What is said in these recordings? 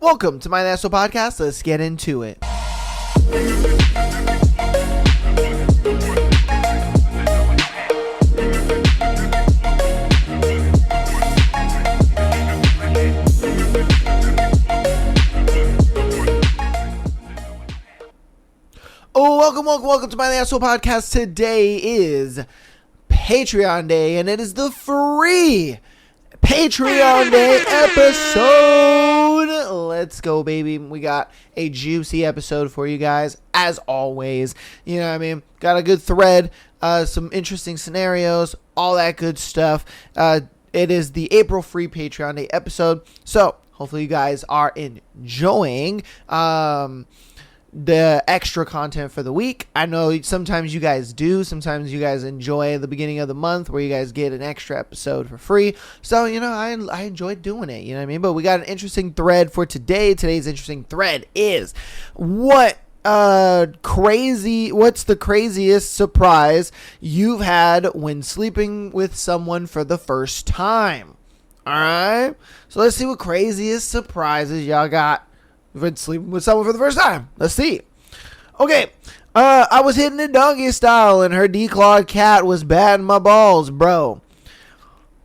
Welcome to my National Podcast. Let's get into it. Welcome to my National Podcast. Today is Patreon Day, and it is the free Patreon Day episode. Let's go, baby. We got a juicy episode for you guys, as always. You know what I mean? Got a good thread, some interesting scenarios, all that good stuff. It is the April free Patreon Day episode, so hopefully you guys are enjoying the extra content for the week. I know sometimes you guys do. Sometimes you guys enjoy the beginning of the month where you guys get an extra episode for free. So, you know, I enjoy doing it. You know what I mean? But we got an interesting thread for today. Today's interesting thread is what's the craziest surprise you've had when sleeping with someone for the first time? All right. So let's see what craziest surprises y'all got. You've been sleeping with someone for the first time. Let's see. Okay. I was hitting it doggy style and her declawed cat was batting my balls, bro.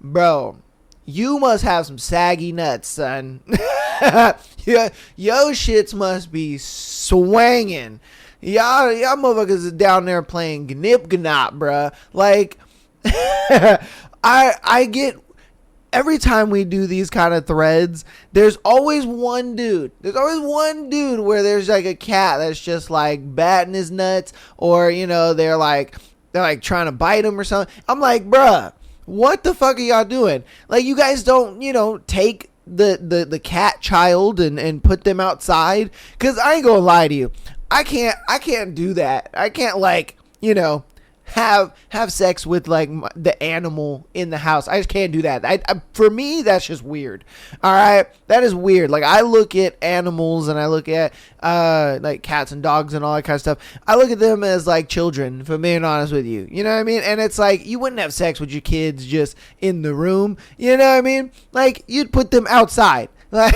Bro, you must have some saggy nuts, son. Yeah, yo shits must be swanging. Y'all motherfuckers is down there playing gnip gnop, bruh. Like, I get... Every time we do these kind of threads, there's always one dude. There's always one dude where there's like a cat that's just like batting his nuts, or you know they're like trying to bite him or something. I'm like, bruh, what the fuck are y'all doing? Like, you guys don't, you know, take the cat child and put them outside? Cause I ain't gonna lie to you, I can't do that. I can't, like, you know, have sex with like the animal in the house. I just can't do that. For me, that's just weird. All right, that is weird. Like, I look at animals and I look at like cats and dogs and all that kind of stuff. I look at them as like children, if I'm being honest with you. You know what I mean? And it's like, you wouldn't have sex with your kids just in the room. You know what I mean? Like, you'd put them outside. Like,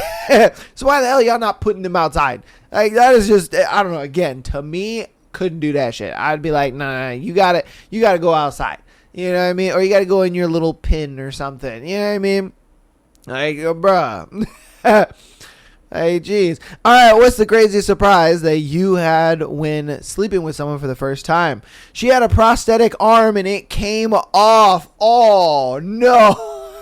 so why the hell y'all not putting them outside? Like, that is just, I don't know. Again, to me, couldn't do that shit. I'd be like, nah, you gotta go outside. You know what I mean? Or you gotta go in your little pen or something. You know what I mean? Like, bruh. Hey, jeez. All right, what's the craziest surprise that you had when sleeping with someone for the first time? She had a prosthetic arm and it came off. Oh, no.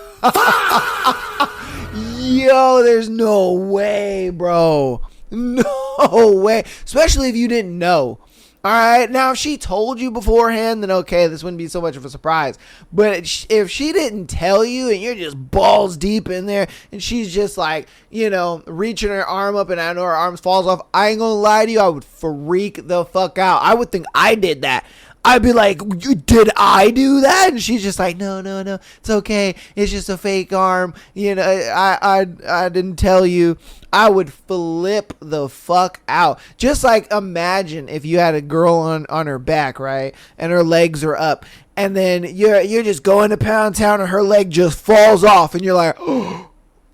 Yo, there's no way, bro. No way. Especially if you didn't know. All right, now if she told you beforehand, then okay, this wouldn't be so much of a surprise. But if she didn't tell you and you're just balls deep in there and she's just like, you know, reaching her arm up and I know her arm falls off, I ain't gonna lie to you, I would freak the fuck out. I would think I did that. I'd be like, did I do that? And she's just like, no, it's okay. It's just a fake arm. You know, I didn't tell you. I would flip the fuck out. Just like, imagine if you had a girl on her back, right? And her legs are up. And then you're just going to Pound Town and her leg just falls off. And you're like, oh,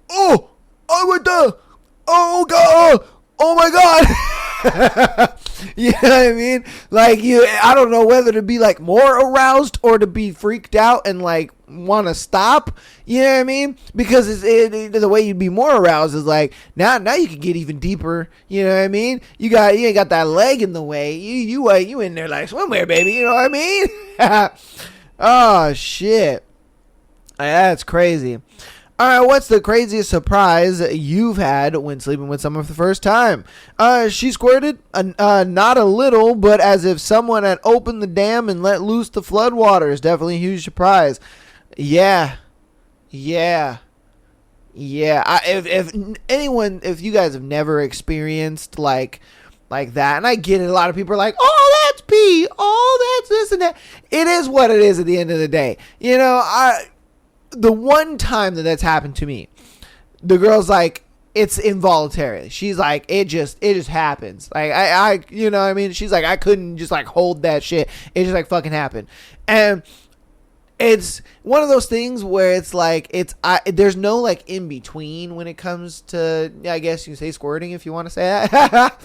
what the? Oh, God. Oh, my God. You know what I mean? Like, I don't know whether to be like more aroused or to be freaked out and like want to stop. You know what I mean? Because the way you'd be more aroused is like, now you can get even deeper. You know what I mean? You ain't got that leg in the way. You in there like swimwear, baby. You know what I mean? Oh shit, that's crazy. All right, what's the craziest surprise you've had when sleeping with someone for the first time? She squirted, not a little, but as if someone had opened the dam and let loose the floodwaters. Definitely a huge surprise. Yeah. If you guys have never experienced like that, and I get it, a lot of people are like, oh, that's pee, oh, that's this and that. It is what it is at the end of the day. You know, the one time that's happened to me, the girl's like, it's involuntary. She's like, it just happens. Like, I you know what I mean? She's like, I couldn't just like hold that shit. It just like fucking happened. And it's one of those things where it's like there's no like in between when it comes to, I guess you say squirting if you want to say that.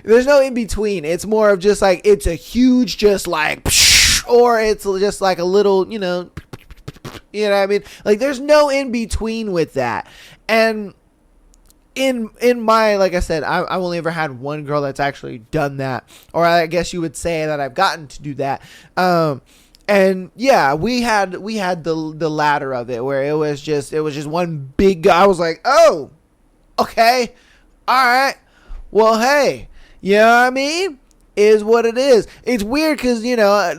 There's no in between. It's more of just like it's a huge just like or it's just like a little, you know what I mean? Like there's no in between with that. And in my, like I said, I've only ever had one girl that's actually done that, or I guess you would say that I've gotten to do that. And yeah, we had the latter of it where it was just one big guy. I was like, oh, okay, all right, well, hey, you know what I mean? Is what it is. It's weird because,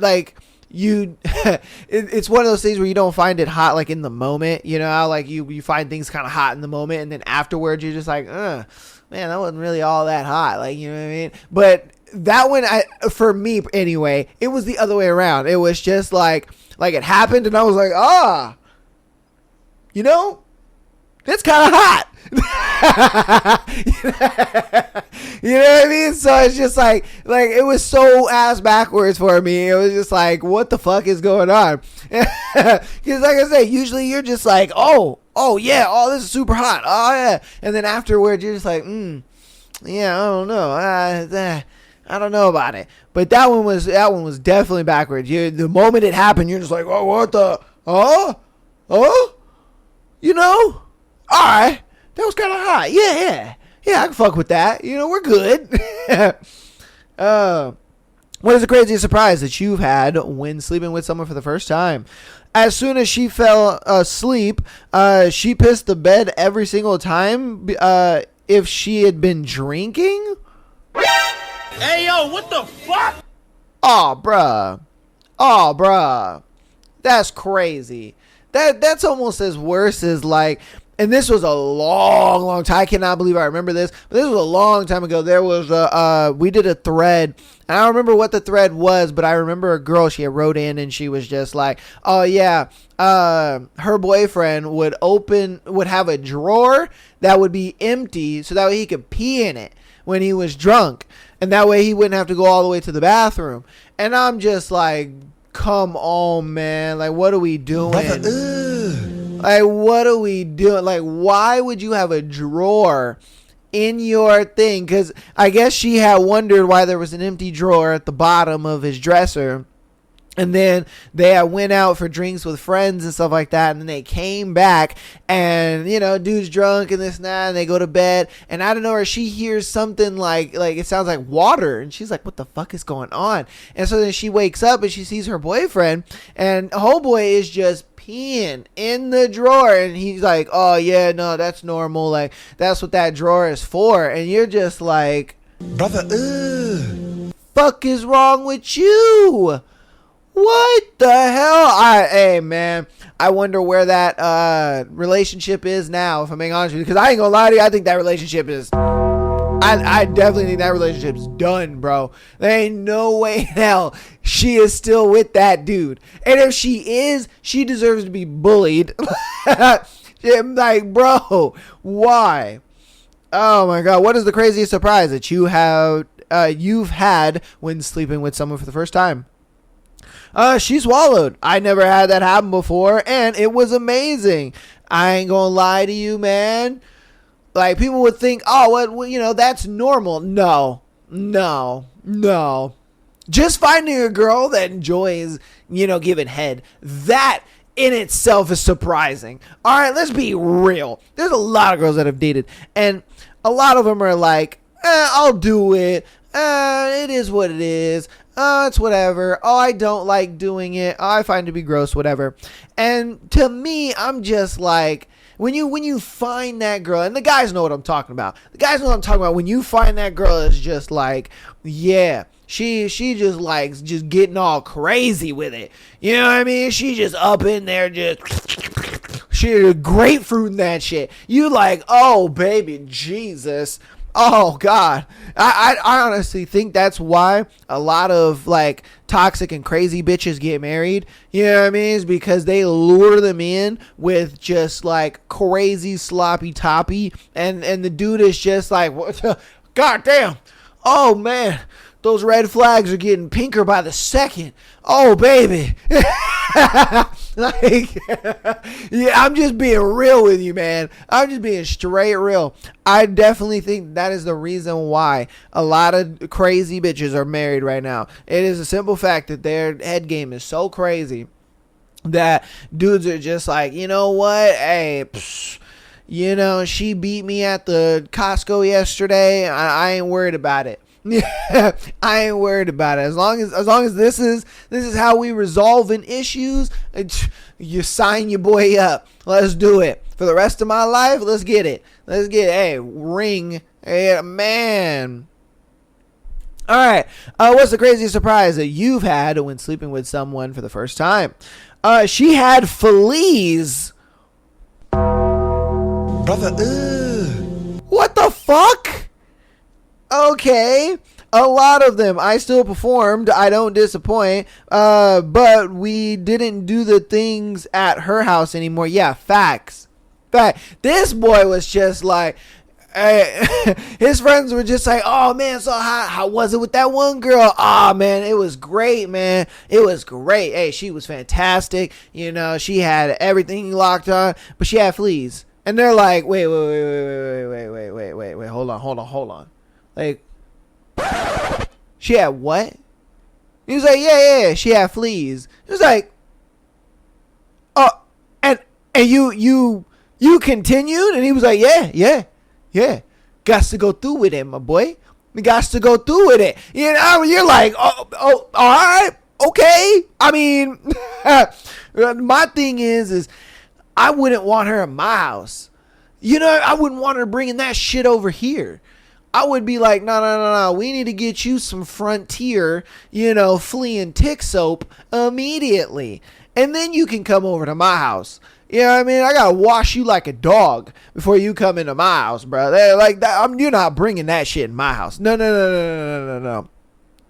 like it's one of those things where you don't find it hot like in the moment, how like you find things kind of hot in the moment, and then afterwards you're just like, man, that wasn't really all that hot, like, you know what I mean? But that one, for me anyway, it was the other way around. It was just like it happened and I was like, that's kind of hot. You know what I mean? So it's just like it was so ass backwards for me. It was just like, what the fuck is going on? Because like I say, usually you're just like, oh yeah, this is super hot. Oh yeah, and then afterwards you're just like, yeah, I don't know. I don't know about it. But that one was definitely backwards. The moment it happened, you're just like, oh, what the, all right, that was kind of hot. Yeah, I can fuck with that. We're good. What is the craziest surprise that you've had when sleeping with someone for the first time? As soon as she fell asleep, she pissed the bed every single time. If she had been drinking. Hey, yo, what the fuck? Oh, bruh. That's crazy. That's almost as worse as like, and this was a long time. I cannot believe I remember this, but this was a long time ago. There was we did a thread, and I don't remember what the thread was, but I remember a girl, she had wrote in and she was just like, oh yeah, her boyfriend would have a drawer that would be empty so that way he could pee in it when he was drunk. And that way he wouldn't have to go all the way to the bathroom. And I'm just like, come on, man. Like, what are we doing? Like, what are we doing? Like, why would you have a drawer in your thing? Because I guess she had wondered why there was an empty drawer at the bottom of his dresser. And then they went out for drinks with friends and stuff like that. And then they came back and, dude's drunk and this and that. And they go to bed. And I don't know, or she hears something like it sounds like water. And she's like, what the fuck is going on? And so then she wakes up and she sees her boyfriend. And homeboy is just peeing in the drawer. And he's like, oh, yeah, no, that's normal. Like, that's what that drawer is for. And you're just like, brother, fuck is wrong with you? What the hell? Hey, man, I wonder where that relationship is now, if I'm being honest with you. Because I ain't gonna lie to you, I think that relationship is... I definitely think that relationship's done, bro. There ain't no way in hell she is still with that dude. And if she is, she deserves to be bullied. I'm like, bro, why? Oh, my God. What is the craziest surprise that you've had when sleeping with someone for the first time? She swallowed. I never had that happen before, and it was amazing. I ain't gonna lie to you, man. Like, people would think, oh, well, that's normal. No. Just finding a girl that enjoys, giving head. That in itself is surprising. All right, let's be real. There's a lot of girls that have dated, and a lot of them are like, I'll do it. It is what it is. It's whatever. Oh, I don't like doing it. Oh, I find it to be gross, whatever. And to me, I'm just like, when you find that girl, and the guys know what I'm talking about. The guys know what I'm talking about. When you find that girl is just like, yeah, she just likes just getting all crazy with it. You know what I mean? She just up in there, she grapefruit and that shit. You like, oh, baby, Jesus. Oh, God. I honestly think that's why a lot of, like, toxic and crazy bitches get married. You know what I mean? It's because they lure them in with just, like, crazy sloppy toppy. And the dude is just like, what the, God damn. Oh, man. those red flags are getting pinker by the second. Oh, baby. Like, yeah, I'm just being real with you, man. I'm just being straight real. I definitely think that is the reason why a lot of crazy bitches are married right now. It is a simple fact that their head game is so crazy that dudes are just like, you know what? Hey, you know, she beat me at the Costco yesterday. I ain't worried about it. I ain't worried about it. As long as this is how we resolving issues, you sign your boy up. Let's do it. For the rest of my life, let's get it. Hey, ring. Hey, man. All right. What's the craziest surprise that you've had when sleeping with someone for the first time? She had fleas. Brother, What the fuck? Okay. A lot of them. I still performed. I don't disappoint. But we didn't do the things at her house anymore. Yeah, facts. This boy was just like, his friends were just like, oh man, so how was it with that one girl? Oh man, it was great, man. It was great. Hey, she was fantastic. You know, she had everything locked on, but she had fleas. And they're like, wait, hold on. Like, she had what? He was like, yeah, she had fleas. He was like, oh, and you continued? And he was like, yeah. Got to go through with it, my boy. We got to go through with it. You know, you're like, oh, all right, okay. I mean, my thing is I wouldn't want her in my house. You know, I wouldn't want her bringing that shit over here. I would be like, no. We need to get you some Frontier, flea and tick soap immediately. And then you can come over to my house. You know what I mean? I got to wash you like a dog before you come into my house, bro. Like that, you're not bringing that shit in my house. No.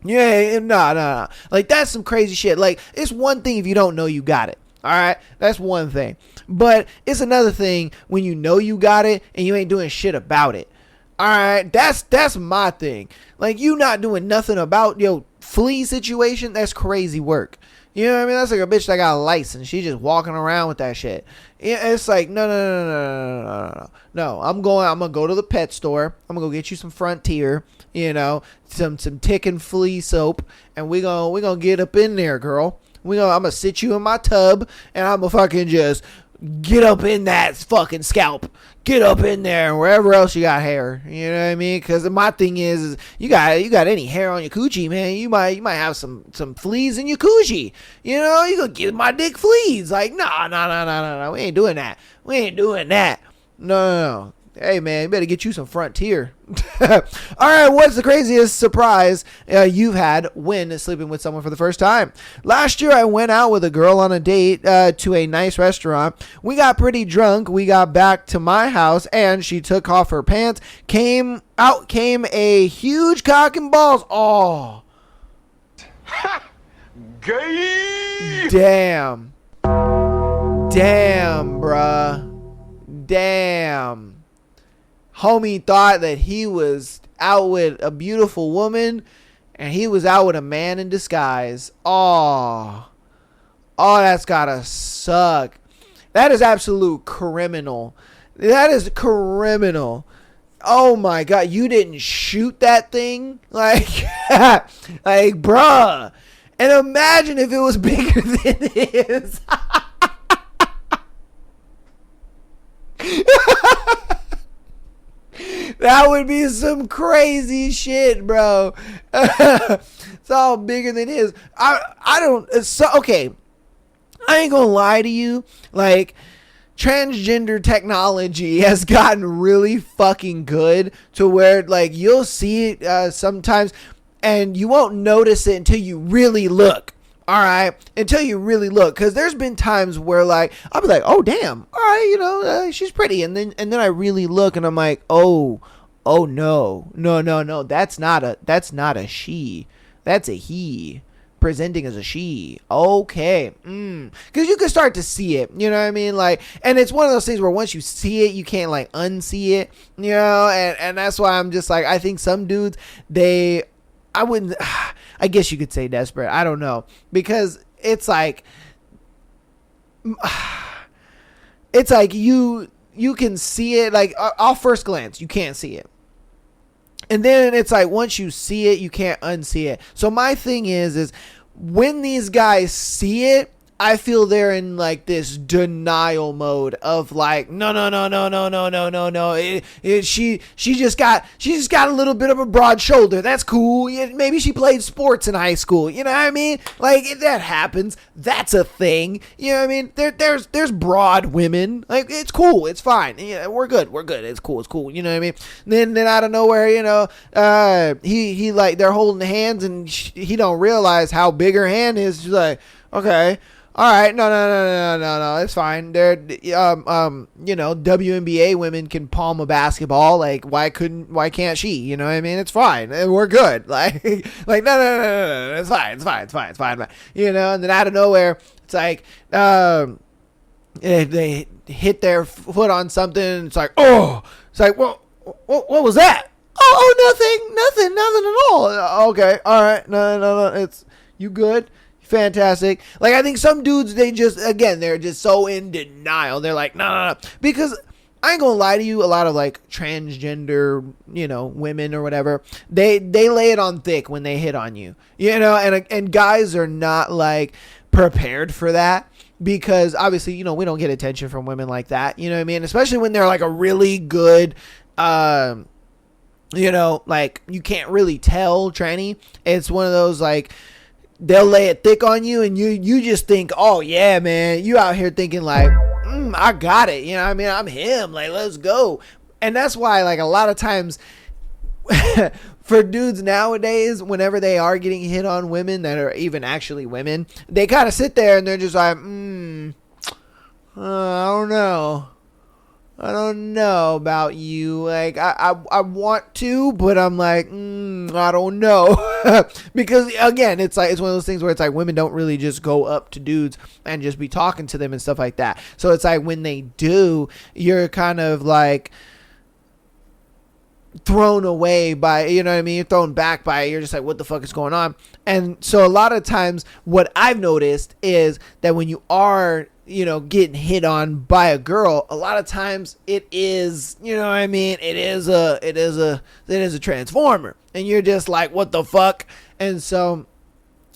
Yeah, no. Like, that's some crazy shit. Like, it's one thing if you don't know you got it. All right? That's one thing. But it's another thing when you know you got it and you ain't doing shit about it. All right? That's my thing. Like, you not doing nothing about your flea situation, that's crazy work. You know what I mean? That's like a bitch that got a license. She just walking around with that shit. It's like, no. No, I'm gonna go to the pet store. I'm gonna go get you some Frontier, some tick and flea soap, and we gonna get up in there, girl. I'm gonna sit you in my tub, and I'm gonna fucking just get up in that fucking scalp. Get up in there, wherever else you got hair. You know what I mean? Because my thing is you got any hair on your coochie, man, you might have some fleas in your coochie. You gonna give my dick fleas. Like, no. We ain't doing that. No. Hey, man, you better get you some Frontier. All right, what's the craziest surprise you've had when sleeping with someone for the first time? Last year, I went out with a girl on a date to a nice restaurant. We got pretty drunk. We got back to my house, and she took off her pants. Came a huge cock and balls. Oh. gay. Damn, bruh. Damn. Homie thought that he was out with a beautiful woman and he was out with a man in disguise. Oh, that's gotta suck. That is absolute criminal. That is criminal. Oh my God, you didn't shoot that thing? Like, bruh. And imagine if it was bigger than his. That would be some crazy shit, bro. It's all bigger than his. Okay. I ain't gonna lie to you. Like, transgender technology has gotten really fucking good to where, like, you'll see it sometimes and you won't notice it until you really look. All right, until you really look, because there's been times where, like, I'll be like, oh damn, all right, she's pretty, and then I really look and I'm like, oh no, that's not a she, that's a he presenting as a she. Okay, because you can start to see it, you know what I mean? Like, and it's one of those things where once you see it, you can't like unsee it, and that's why I'm just like, I think some dudes, they I wouldn't, I guess you could say desperate. I don't know. Because it's like you can see it, like off first glance, you can't see it. And then it's like once you see it, you can't unsee it. So my thing is when these guys see it, I feel they're in like this denial mode of like, no. She just got a little bit of a broad shoulder. That's cool. Yeah, maybe she played sports in high school. You know what I mean? Like that happens. That's a thing. You know what I mean? There's broad women. Like it's cool. It's fine. Yeah, we're good. It's cool. You know what I mean? Then out of nowhere, he like they're holding hands and he don't realize how big her hand is. She's like, okay. All right, no, it's fine. They're, WNBA women can palm a basketball. Like, why can't she? You know what I mean? It's fine. We're good. Like, no, it's fine. You know, and then out of nowhere, it's like, they hit their foot on something. And it's like, oh, it's like, well, what was that? Oh, nothing at all. Okay, all right, no, it's you good. Fantastic. Like, I think some dudes, they're just so in denial. They're like, no. Because I ain't gonna lie to you, a lot of like transgender, women or whatever, they lay it on thick when they hit on you, and guys are not like prepared for that. Because obviously, we don't get attention from women like that. You know what I mean? Especially when they're like a really good, like you can't really tell tranny. It's one of those like, they'll lay it thick on you and you just think, oh yeah, man, you out here thinking like, I got it. You know what I mean? I'm him. Like, let's go. And that's why, like, a lot of times for dudes nowadays, whenever they are getting hit on women that are even actually women, they kind of sit there and they're just like, I don't know about you. Like, I want to, but I'm like, I don't know. Because, again, it's like, it's one of those things where it's like women don't really just go up to dudes and just be talking to them and stuff like that. So it's like when they do, you're kind of like thrown away by, you know what I mean? You're thrown back by it. You're just like, what the fuck is going on? And so a lot of times what I've noticed is that when you are, getting hit on by a girl, a lot of times it is, you know what I mean? It is a transformer, and you're just like, what the fuck? And so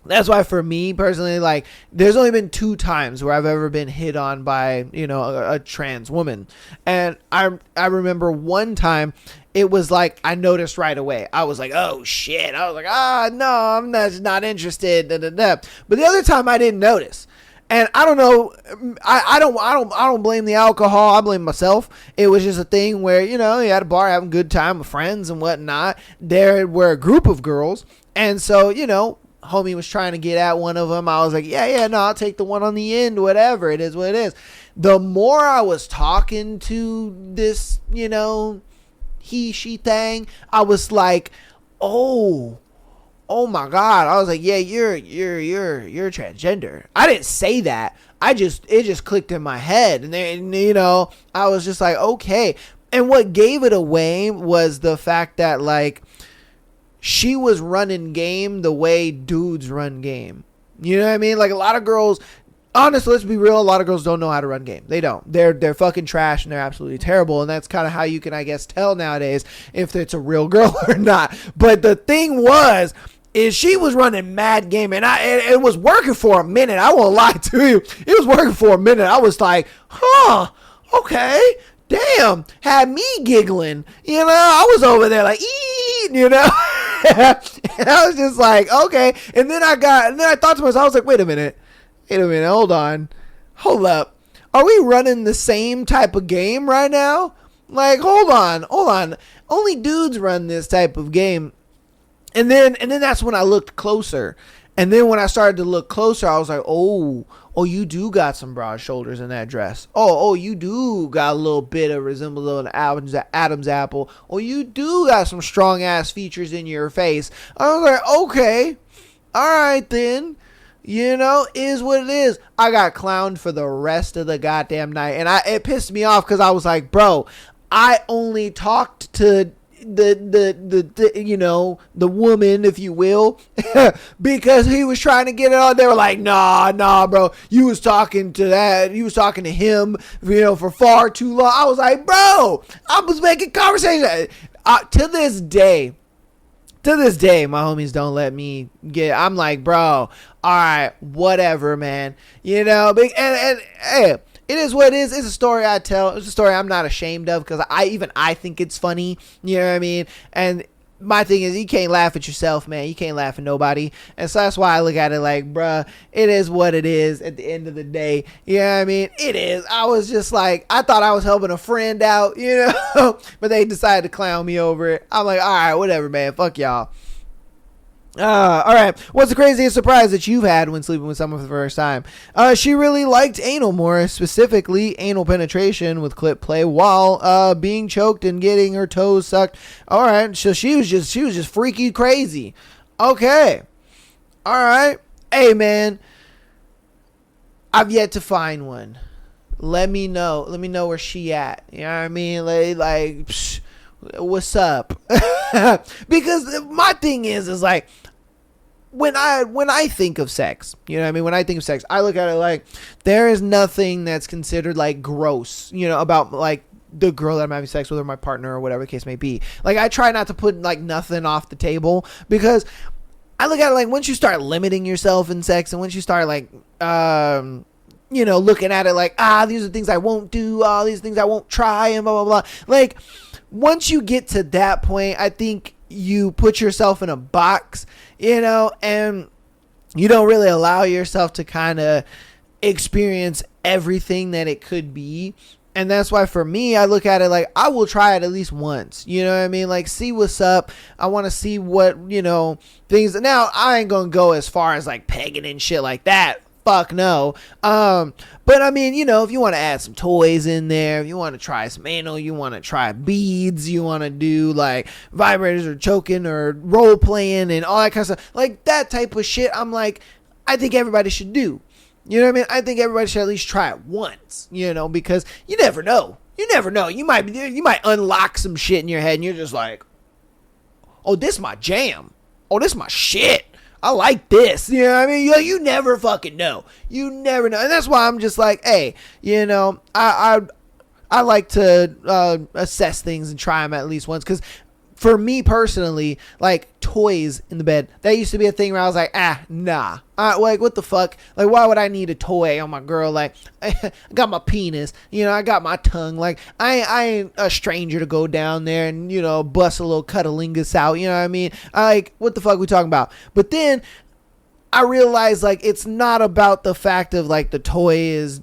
that's why for me personally, like, there's only been 2 times where I've ever been hit on by, a trans woman. And I remember one time it was like, I noticed right away. I was like, oh shit. I was like, no, I'm not interested. But the other time I didn't notice. And I don't know, I don't blame the alcohol. I blame myself. It was just a thing where, you had a bar having a good time with friends and whatnot. There were a group of girls. And so, homie was trying to get at one of them. I was like, yeah, no, I'll take the one on the end, whatever. It is what it is. The more I was talking to this, she thing, I was like, oh my God. I was like, yeah, you're transgender. I didn't say that. It just clicked in my head. And then, I was just like, okay. And what gave it away was the fact that, like, she was running game the way dudes run game. You know what I mean? Like, a lot of girls, honestly, let's be real, a lot of girls don't know how to run game. They don't. They're fucking trash and they're absolutely terrible. And that's kind of how you can, I guess, tell nowadays if it's a real girl or not. But the thing is she was running mad game, and it was working for a minute. I won't lie to you. It was working for a minute. I was like, okay, damn, had me giggling. I was over there like, and I was just like, okay. And then I thought to myself, I was like, wait a minute, hold up. Are we running the same type of game right now? Like, hold on. Only dudes run this type of game. And then that's when I looked closer. And then when I started to look closer, I was like, oh, you do got some broad shoulders in that dress. Oh, you do got a little bit of resemblance to Adam's apple. Oh, you do got some strong ass features in your face. I was like, okay, all right then. Is what it is. I got clowned for the rest of the goddamn night. And it pissed me off because I was like, bro, I only talked to the woman, if you will, because he was trying to get it on. They were like, nah, bro, you was talking to him, for far too long. I was like, bro, I was making conversation. To this day, my homies don't let me I'm like, bro, all right, whatever, man. And hey, it is what it is. It's a story I tell. It's a story I'm not ashamed of because I think it's funny. You know what I mean? And my thing is, you can't laugh at yourself, man. You can't laugh at nobody. And so that's why I look at it like, bruh, it is what it is at the end of the day. You know what I mean? It is. I was just like, I thought I was helping a friend out, but they decided to clown me over it. I'm like, all right, whatever, man. Fuck y'all. All right. What's the craziest surprise that you've had when sleeping with someone for the first time? She really liked anal more, specifically anal penetration with clip play while being choked and getting her toes sucked. All right. So she was just freaky crazy. Okay. All right. Hey, man. I've yet to find one. Let me know. Let me know where she at. You know what I mean? Like psh, what's up? Because my thing is like, when I think of sex, you know what I mean? When I think of sex, I look at it like there is nothing that's considered like gross, about like the girl that I'm having sex with or my partner or whatever the case may be. Like I try not to put like nothing off the table because I look at it like once you start limiting yourself in sex and once you start like, looking at it like, these are things I won't do, these are things I won't try and blah, blah, blah. Like once you get to that point, I think you put yourself in a box, and you don't really allow yourself to kind of experience everything that it could be. And that's why for me, I look at it like I will try it at least once. You know what I mean? Like see what's up. I want to see what, things. Now I ain't going to go as far as like pegging and shit like that. Fuck no. But I mean, if you want to add some toys in there, if you want to try some anal, you want to try beads, you want to do like vibrators or choking or role playing and all that kind of stuff, like that type of shit, I'm like, I think everybody should do. You know what I mean? I think everybody should at least try it once, because you never know. You might unlock some shit in your head and you're just like, oh, this my jam. Oh, this my shit. I like this. You know what I mean? You never fucking know. You never know. And that's why I'm just like, hey, I like to assess things and try them at least once. Because for me personally, like toys in the bed, that used to be a thing where I was like, nah. Like, what the fuck? Like, why would I need a toy on my girl? Like, I got my penis, I got my tongue. Like, I ain't a stranger to go down there and, bust a little cunnilingus out. You know what I mean? Like, what the fuck we talking about? But then I realized, like, it's not about the fact of, like, the toy is,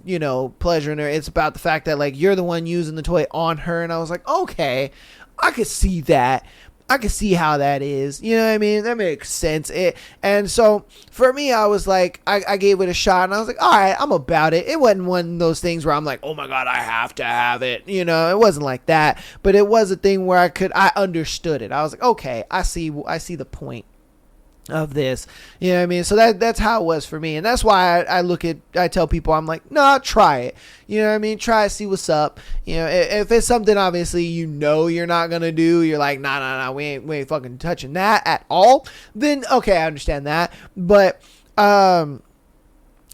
pleasuring her. It's about the fact that, like, you're the one using the toy on her. And I was like, okay, I could see that. I can see how that is. You know what I mean? That makes sense. And so for me, I was like, I gave it a shot and I was like, all right, I'm about it. It wasn't one of those things where I'm like, oh my God, I have to have it. It wasn't like that, but it was a thing where I understood it. I was like, okay, I see the point of this. You know what I mean? So that's how it was for me. And that's why I tell people, I'm like, nah, try it. You know what I mean? Try it, see what's up. If it's something obviously you're not gonna do, you're like, nah, we ain't fucking touching that at all, then okay, I understand that. But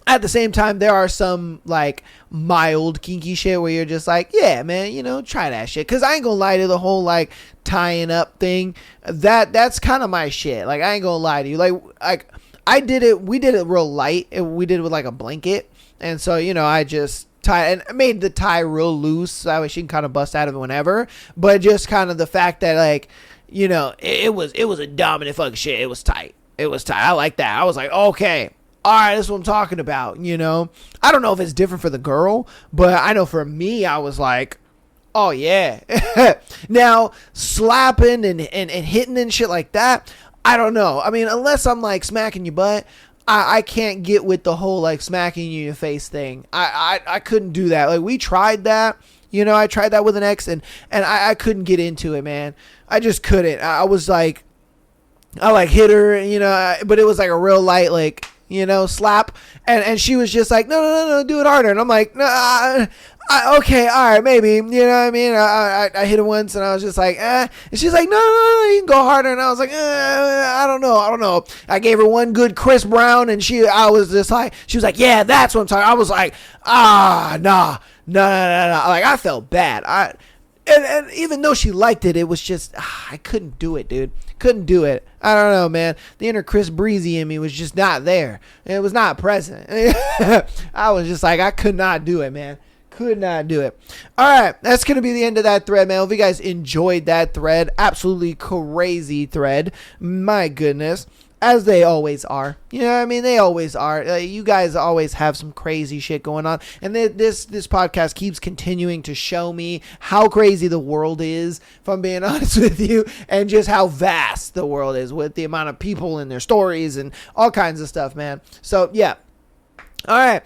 at the same time, there are some like mild kinky shit where you're just like, yeah, man, try that shit. Cause I ain't gonna lie to the whole like tying up thing. That's kind of my shit. Like I ain't gonna lie to you. Like we did it real light. We did it with like a blanket. And so, I just tie and made the tie real loose. So that way she can kind of bust out of it whenever. But just kind of the fact that like, it was a dominant fucking shit. It was tight. I like that. I was like, okay. All right, that's what I'm talking about, I don't know if it's different for the girl, but I know for me, I was like, oh, yeah. Now, slapping and hitting and shit like that, I don't know. I mean, unless I'm, like, smacking your butt, I can't get with the whole, like, smacking you in your face thing. I couldn't do that. Like, we tried that. I tried that with an ex, and I couldn't get into it, man. I just couldn't. I was like, I, like, hit her, but it was, like, a real light, like, slap, and she was just like, no, do it harder, and I'm like, no, Okay, all right, maybe. You know what I mean? I hit it once, and I was just like, eh. And she's like, no, you can go harder. And I was like, I don't know. I gave her one good Chris Brown, and she was like, yeah, that's what I'm talking. I was like, nah. Like, I felt bad. And even though she liked it, it was just, I couldn't do it, dude. Couldn't do it. I don't know, man. The inner Chris Breezy in me was just not there. It was not present. I was just like, I could not do it, man. Could not do it. All right, that's going to be the end of that thread, man. Hope you guys enjoyed that thread. Absolutely crazy thread. My goodness. As they always are. You know what I mean? They always are. You guys always have some crazy shit going on. And this podcast keeps continuing to show me how crazy the world is, if I'm being honest with you, and just how vast the world is with the amount of people and their stories and all kinds of stuff, man. So, yeah. All right.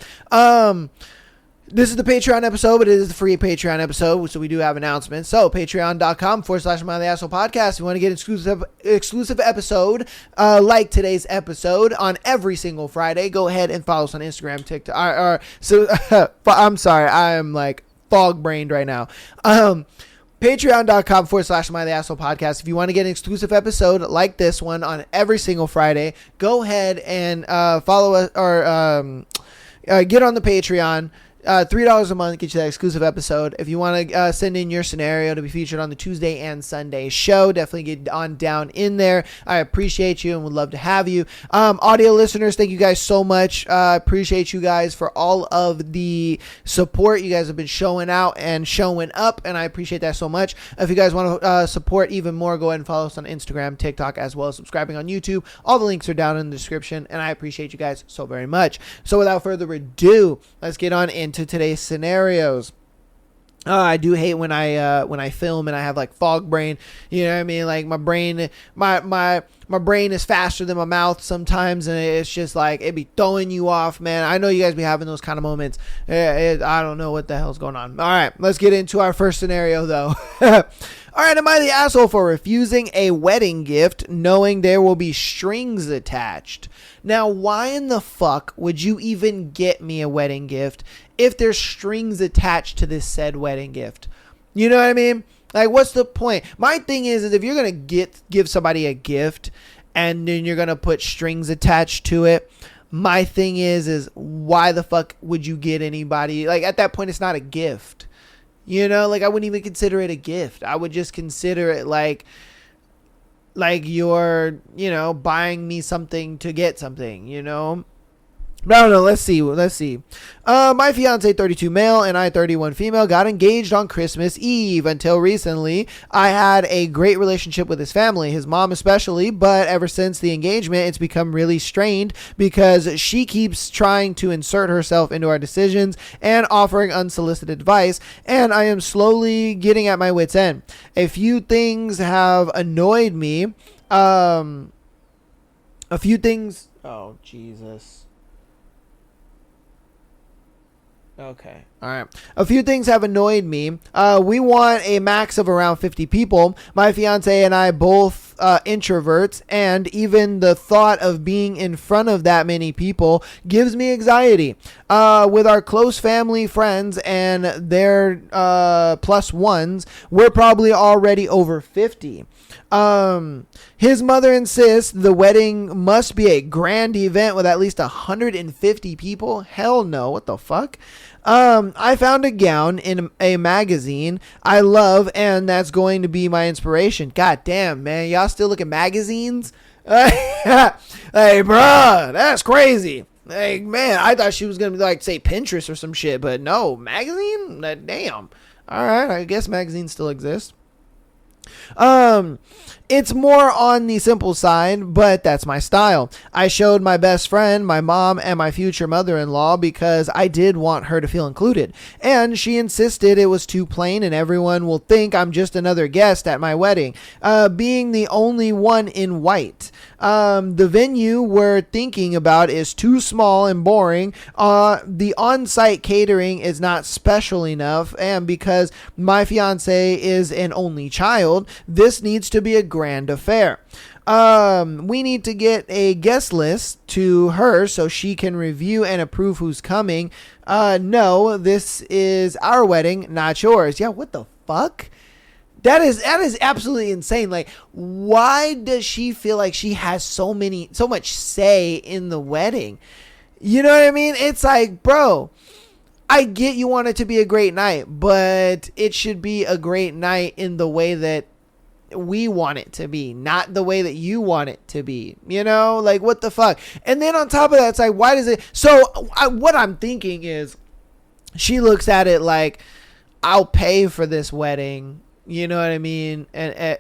This is the Patreon episode, but it is the free Patreon episode, so we do have announcements. So, patreon.com/MyTheAsshole Podcast. If you want to get exclusive episode like today's episode on every single Friday, go ahead and follow us on Instagram, TikTok. I'm sorry, I am like fog-brained right now. Patreon.com/MyTheAsshole Podcast. If you want to get an exclusive episode like this one on every single Friday, go ahead and follow us or get on the Patreon. $3 a month gets you that exclusive episode. If you want to send in your scenario to be featured on the Tuesday and Sunday show, definitely get on down in there. I appreciate you and would love to have you. Audio listeners, thank you guys so much. Appreciate you guys for all of the support. You guys have been showing out and showing up, and I appreciate that so much. If you guys want to support even more, go ahead and follow us on Instagram, TikTok, as well as subscribing on YouTube. All the links are down in the description, and I appreciate you guys so very much. So without further ado, let's get on into today's scenarios. I do hate when I film and I have like fog brain. You know what I mean? Like my brain is faster than my mouth sometimes, and it's just like it be throwing you off, man. I know you guys be having those kind of moments. I don't know what the hell's going on. All right, let's get into our first scenario though. All right, am I the asshole for refusing a wedding gift knowing there will be strings attached? Now, why in the fuck would you even get me a wedding gift if there's strings attached to this said wedding gift? You know what I mean? Like, what's the point? My thing is if you're going to give somebody a gift and then you're going to put strings attached to it, my thing is why the fuck would you get anybody? Like, at that point, it's not a gift. You know, like I wouldn't even consider it a gift. I would just consider it like you're, buying me something to get something, But I don't know. Let's see. My fiance, 32 male, and I, 31 female, got engaged on Christmas Eve. Until recently, I had a great relationship with his family, his mom especially, but ever since the engagement, it's become really strained because she keeps trying to insert herself into our decisions and offering unsolicited advice, and I am slowly getting at my wit's end. A few things have annoyed me. Oh, Jesus. Okay. All right. A few things have annoyed me. We want a max of around 50 people. My fiance and I both introverts, and even the thought of being in front of that many people gives me anxiety. With our close family, friends, and their plus ones, we're probably already over 50. His mother insists the wedding must be a grand event with at least 150 people. Hell no. What the fuck? I found a gown in a magazine I love, and that's going to be my inspiration. God damn, man. Y'all still look at magazines? Hey, bruh, that's crazy. Hey, man, I thought she was going to be like, say, Pinterest or some shit, but no, magazine? Damn. All right, I guess magazines still exist. It's more on the simple side, but that's my style. I showed my best friend, my mom, and my future mother-in-law because I did want her to feel included. And she insisted it was too plain and everyone will think I'm just another guest at my wedding, being the only one in white. The venue we're thinking about is too small and boring. The on-site catering is not special enough, and because my fiance is an only child, world. This needs to be a grand affair. We need to get a guest list to her so she can review and approve who's coming. No, this is our wedding, not yours. Yeah, what the fuck? That is absolutely insane. Like, why does she feel like she has so much say in the wedding? You know what I mean? It's like, bro, I get you want it to be a great night, but it should be a great night in the way that we want it to be, not the way that you want it to be. You know, like, what the fuck? And then on top of that, it's like, why does it? So what I'm thinking is, she looks at it like, I'll pay for this wedding. You know what I mean?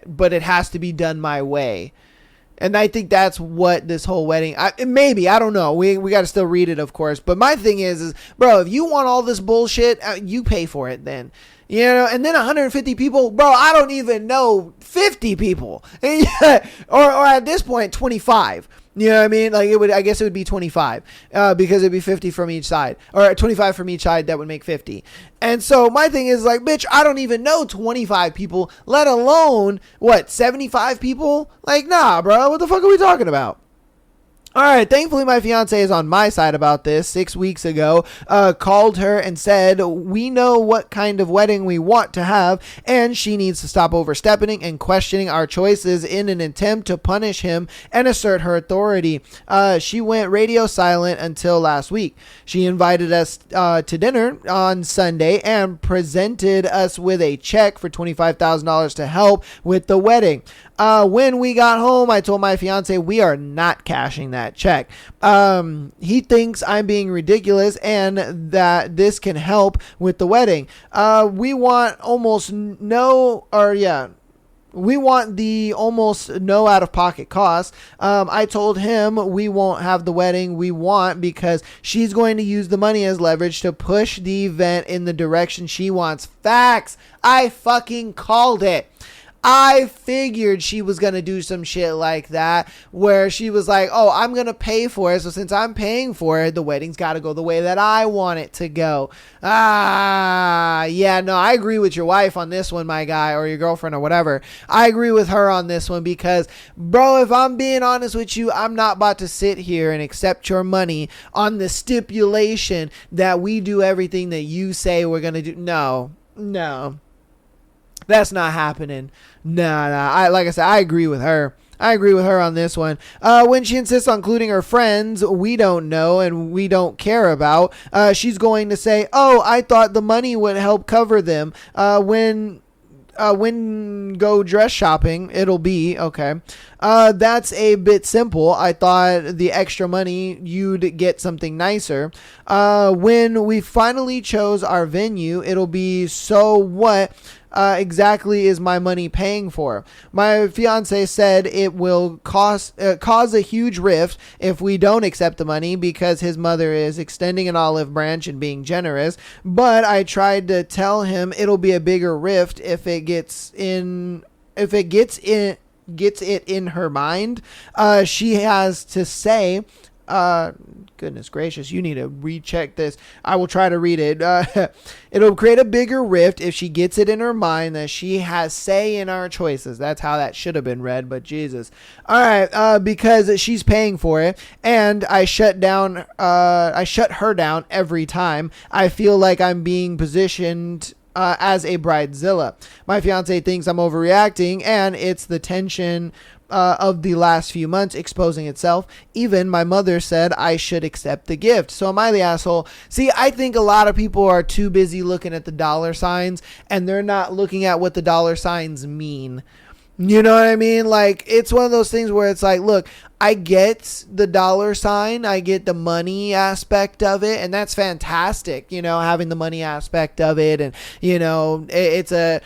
But it has to be done my way. And I think that's what this whole wedding, maybe, I don't know. We got to still read it, of course. But my thing is, bro, if you want all this bullshit, you pay for it then. You know, and then 150 people, bro, I don't even know 50 people. or at this point, 25. You know what I mean? Like, I guess it would be 25 because it'd be 50 from each side, or 25 from each side. That would make 50. And so my thing is like, bitch, I don't even know 25 people, let alone 75 people? Like, nah, bro, what the fuck are we talking about? All right, thankfully my fiance is on my side about this. 6 weeks ago, called her and said, we know what kind of wedding we want to have, and she needs to stop overstepping and questioning our choices in an attempt to punish him and assert her authority. She went radio silent until last week. She invited us to dinner on Sunday and presented us with a check for $25,000 to help with the wedding. When we got home, I told my fiance we are not cashing that check. He thinks I'm being ridiculous and that this can help with the wedding. We want the almost no out of pocket costs. I told him we won't have the wedding we want because she's going to use the money as leverage to push the event in the direction she wants. Facts. I fucking called it. I figured she was going to do some shit like that where she was like, oh, I'm going to pay for it. So since I'm paying for it, the wedding's got to go the way that I want it to go. Yeah, no, I agree with your wife on this one, my guy, or your girlfriend or whatever. I agree with her on this one because, bro, if I'm being honest with you, I'm not about to sit here and accept your money on the stipulation that we do everything that you say we're going to do. No. That's not happening. Nah. Like I said, I agree with her. I agree with her on this one. When she insists on including her friends we don't know and we don't care about, she's going to say, oh, I thought the money would help cover them. When go dress shopping, it'll be okay. That's a bit simple. I thought the extra money you'd get something nicer. When we finally chose our venue, it'll be so what exactly is my money paying for? My fiance said it will cause a huge rift if we don't accept the money because his mother is extending an olive branch and being generous. But I tried to tell him it'll be a bigger rift if it gets it in her mind. She has to say, goodness gracious, you need to recheck this. I will try to read it. It'll create a bigger rift if she gets it in her mind that she has say in our choices. That's how that should have been read, but Jesus. All right, because she's paying for it, and I shut her down every time. I feel like I'm being positioned as a bridezilla. My fiance thinks I'm overreacting, and it's the tension of the last few months exposing itself. Even my mother said I should accept the gift. So am I the asshole? See, I think a lot of people are too busy looking at the dollar signs and they're not looking at what the dollar signs mean. You know what I mean? Like, it's one of those things where it's like, look, I get the dollar sign, I get the money aspect of it, and that's fantastic, you know, having the money aspect of it, and, you know, it's a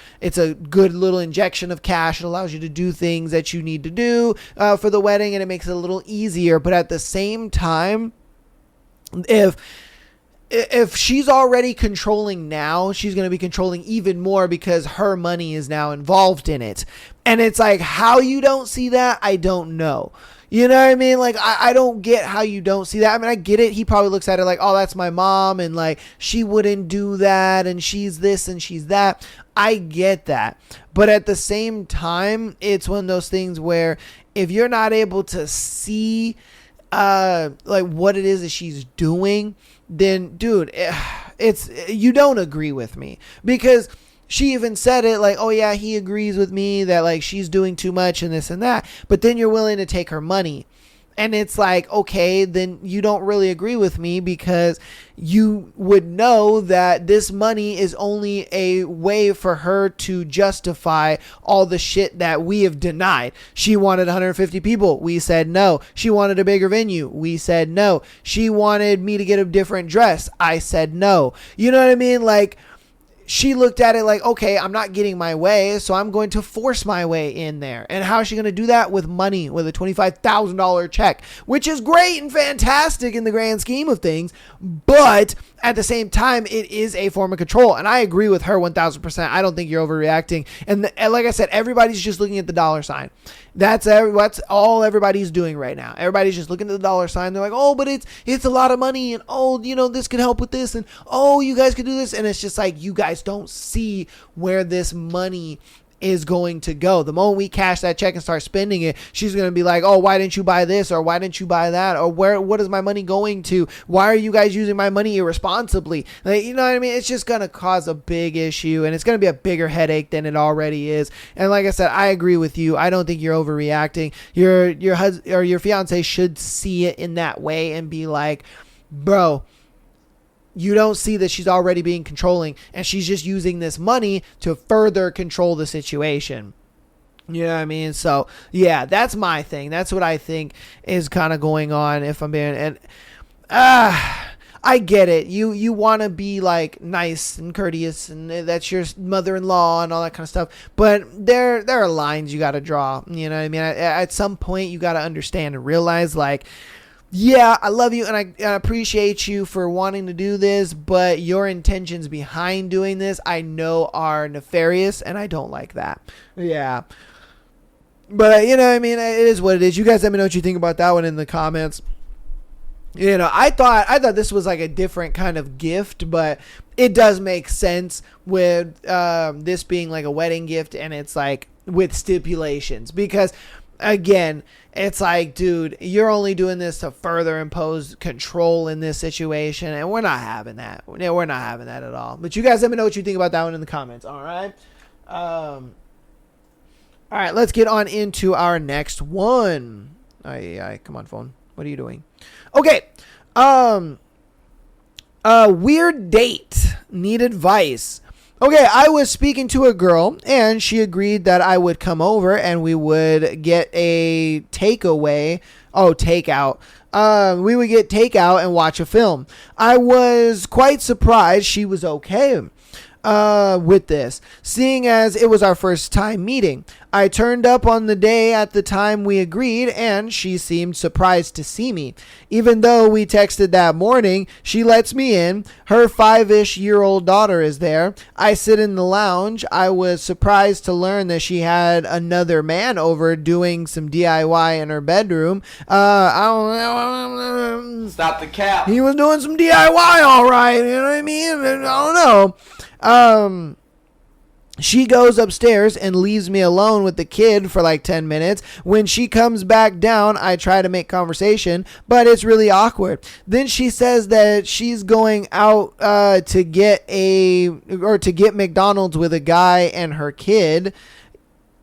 good little injection of cash. It allows you to do things that you need to do for the wedding, and it makes it a little easier. But at the same time, if if she's already controlling now, she's going to be controlling even more because her money is now involved in it. And it's like, how you don't see that, I don't know. You know what I mean? Like, I don't get how you don't see that. I mean, I get it. He probably looks at it like, oh, that's my mom, and like, she wouldn't do that, and she's this and she's that. I get that. But at the same time, it's one of those things where if you're not able to see like what it is that she's doing, then dude, it's, you don't agree with me, because she even said it like, oh yeah, he agrees with me that like she's doing too much and this and that, but then you're willing to take her money. And it's like, okay, then you don't really agree with me, because you would know that this money is only a way for her to justify all the shit that we have denied. She wanted 150 people. We said no. She wanted a bigger venue. We said no. She wanted me to get a different dress. I said no. You know what I mean? Like, she looked at it like, okay, I'm not getting my way, so I'm going to force my way in there. And how is she going to do that? With money, with a $25,000 check, which is great and fantastic in the grand scheme of things. But at the same time, it is a form of control. And I agree with her 1000%. I don't think you're overreacting. And like I said, everybody's just looking at the dollar sign. That's all everybody's doing right now. Everybody's just looking at the dollar sign. They're like, oh, but it's a lot of money, and oh, you know, this could help with this, and oh, you guys could do this. And it's just like, you guys don't see where this money is going to go. The moment we cash that check and start spending it, she's going to be like, oh, why didn't you buy this? Or why didn't you buy that? Or what is my money going to? Why are you guys using my money irresponsibly? Like, you know what I mean? It's just going to cause a big issue, and it's going to be a bigger headache than it already is. And like I said, I agree with you. I don't think you're overreacting. Your husband or your fiance should see it in that way and be like, bro, you don't see that she's already being controlling, and she's just using this money to further control the situation. You know what I mean? So yeah, that's my thing. That's what I think is kind of going on, if I'm being, and I get it. You want to be like nice and courteous, and that's your mother-in-law and all that kind of stuff. But there are lines you got to draw. You know what I mean? At some point, you got to understand and realize, like, yeah, I love you and I appreciate you for wanting to do this, but your intentions behind doing this, I know, are nefarious, and I don't like that. Yeah. But, you know what I mean? It is what it is. You guys let me know what you think about that one in the comments. You know, I thought this was like a different kind of gift, but it does make sense with this being like a wedding gift, and it's like with stipulations, because again, it's like, dude, you're only doing this to further impose control in this situation, and we're not having that. Yeah, we're not having that at all. But you guys let me know what you think about that one in the comments. All right. All right, let's get on into our next one. Come on, phone. What are you doing? Okay. Weird date. Need advice. Okay, I was speaking to a girl, and she agreed that I would come over and we would get a takeout. We would get takeout and watch a film. I was quite surprised she was okay with this, seeing as it was our first time meeting. I turned up on the day at the time we agreed, and she seemed surprised to see me. Even though we texted that morning, she lets me in. Her 5-ish-year-old daughter is there. I sit in the lounge. I was surprised to learn that she had another man over doing some DIY in her bedroom. Stop the cap. He was doing some DIY, all right. You know what I mean? I don't know. She goes upstairs and leaves me alone with the kid for like 10 minutes. When she comes back down, I try to make conversation, but it's really awkward. Then she says that she's going out to get McDonald's with a guy and her kid.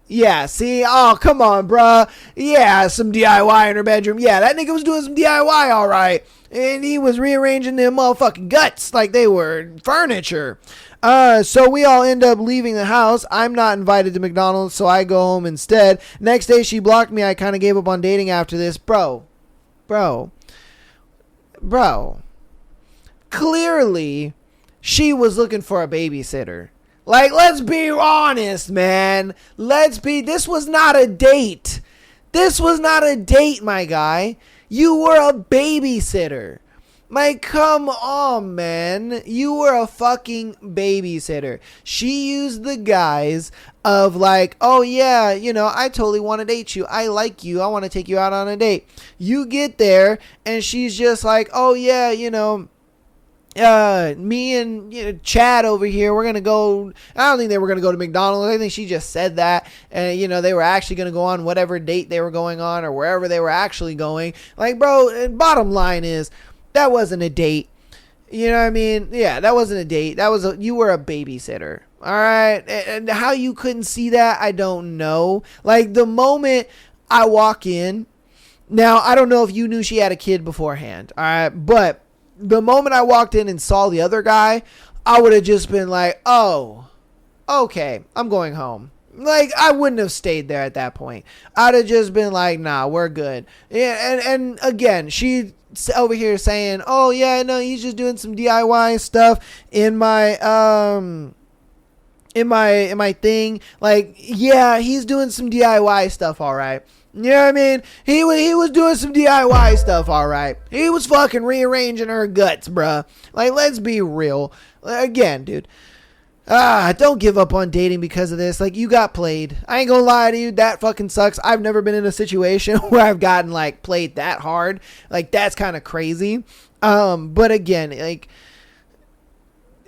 Yeah, see? Oh, come on, bruh. Yeah, some DIY in her bedroom. Yeah, that nigga was doing some DIY, all right. And he was rearranging them motherfucking guts like they were furniture. So we all end up leaving the house. I'm not invited to McDonald's, so I go home instead. Next day, she blocked me. I kind of gave up on dating after this. Bro. Clearly, she was looking for a babysitter. Like, let's be honest, man. This was not a date. This was not a date, my guy. You were a babysitter. Like, come on, man. You were a fucking babysitter. She used the guise of like, oh yeah, you know, I totally want to date you. I like you. I want to take you out on a date. You get there and she's just like, oh yeah, you know, me and Chad over here, we're gonna go. I don't think they were gonna go to McDonald's. I think she just said that, and they were actually gonna go on whatever date they were going on or wherever they were actually going. Like, bro, bottom line is that wasn't a date. You know what I mean? Yeah, that wasn't a date. You were a babysitter. All right, and how you couldn't see that, I don't know. Like, the moment I walk in, now I don't know if you knew she had a kid beforehand. All right, but the moment I walked in and saw the other guy, I would have just been like, oh, okay, I'm going home. Like, I wouldn't have stayed there at that point. I'd have just been like, nah, we're good. Yeah, and again, she over here saying, oh yeah, no, he's just doing some DIY stuff in my thing. Like, yeah, he's doing some DIY stuff, all right. You know what I mean? He was doing some DIY stuff, all right. He was fucking rearranging her guts, bruh. Like, let's be real. Again, dude. Don't give up on dating because of this. Like, you got played. I ain't gonna lie to you. That fucking sucks. I've never been in a situation where I've gotten, like, played that hard. Like, that's kind of crazy. But again, like,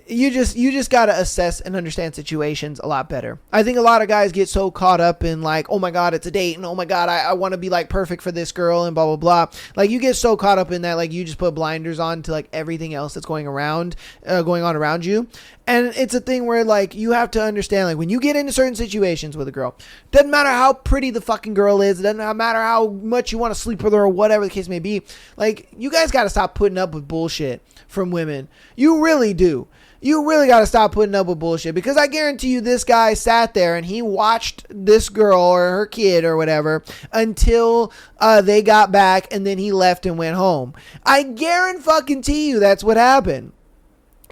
you just gotta assess and understand situations a lot better. I think a lot of guys get so caught up in like, oh my god, it's a date, and oh my god, I want to be like perfect for this girl, and blah blah blah. Like, you get so caught up in that, like, you just put blinders on to like everything else that's going on around you. And it's a thing where, like, you have to understand, like, when you get into certain situations with a girl, doesn't matter how pretty the fucking girl is, it doesn't matter how much you want to sleep with her or whatever the case may be. Like, you guys got to stop putting up with bullshit from women. You really do. You really got to stop putting up with bullshit, because I guarantee you this guy sat there and he watched this girl or her kid or whatever until they got back, and then he left and went home. I guarantee you that's what happened.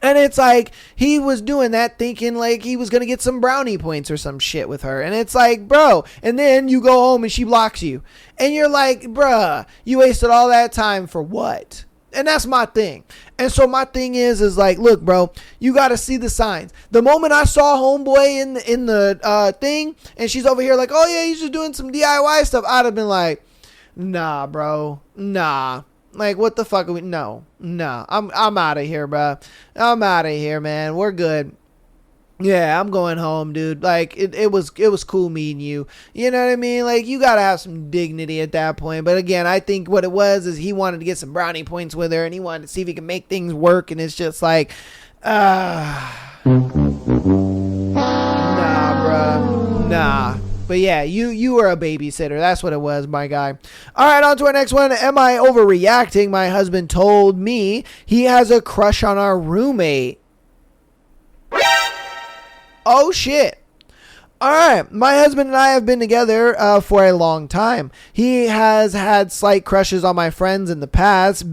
And it's like, he was doing that thinking like he was going to get some brownie points or some shit with her. And it's like, bro, and then you go home and she blocks you. And you're like, bruh, you wasted all that time for what? And that's my thing. And so my thing is like, look, bro, you got to see the signs. The moment I saw homeboy in the thing, and she's over here like, oh yeah, he's just doing some DIY stuff, I'd have been like, nah, bro, nah. Like, what the fuck are we? No. I'm out of here, bro. I'm out of here, man. We're good. Yeah, I'm going home, dude. Like, it was cool meeting you. You know what I mean? Like, you gotta have some dignity at that point. But again, I think what it was is he wanted to get some brownie points with her, and he wanted to see if he could make things work. And it's just like, nah, bruh. Nah. But yeah, you were a babysitter. That's what it was, my guy. All right, on to our next one. Am I overreacting? My husband told me he has a crush on our roommate. Oh, shit. All right. My husband and I have been together for a long time. He has had slight crushes on my friends in the past.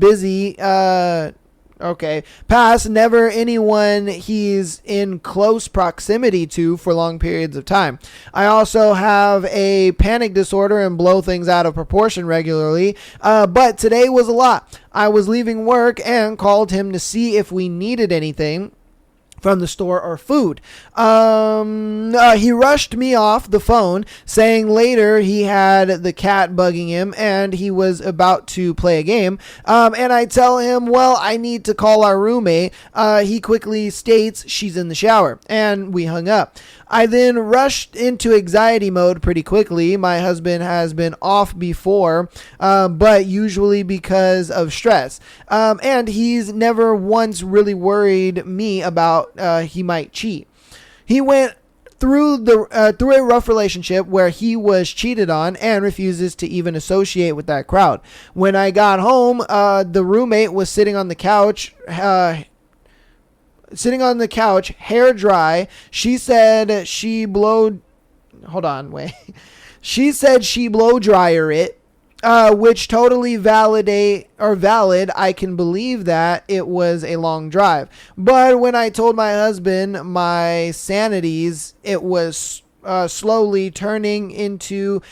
Past, never anyone he's in close proximity to for long periods of time. I also have a panic disorder and blow things out of proportion regularly, but today was a lot. I was leaving work and called him to see if we needed anything from the store or food. He rushed me off the phone, saying later he had the cat bugging him and he was about to play a game. And I tell him, well, I need to call our roommate. He quickly states she's in the shower, and we hung up. I then rushed into anxiety mode pretty quickly. My husband has been off before, but usually because of stress. And he's never once really worried me about he might cheat. He went through a rough relationship where he was cheated on and refuses to even associate with that crowd. When I got home, the roommate was sitting on the couch, hair dry. She said she blow dryer it, which totally valid. I can believe that it was a long drive. But when I told my husband my sanities, it was slowly turning into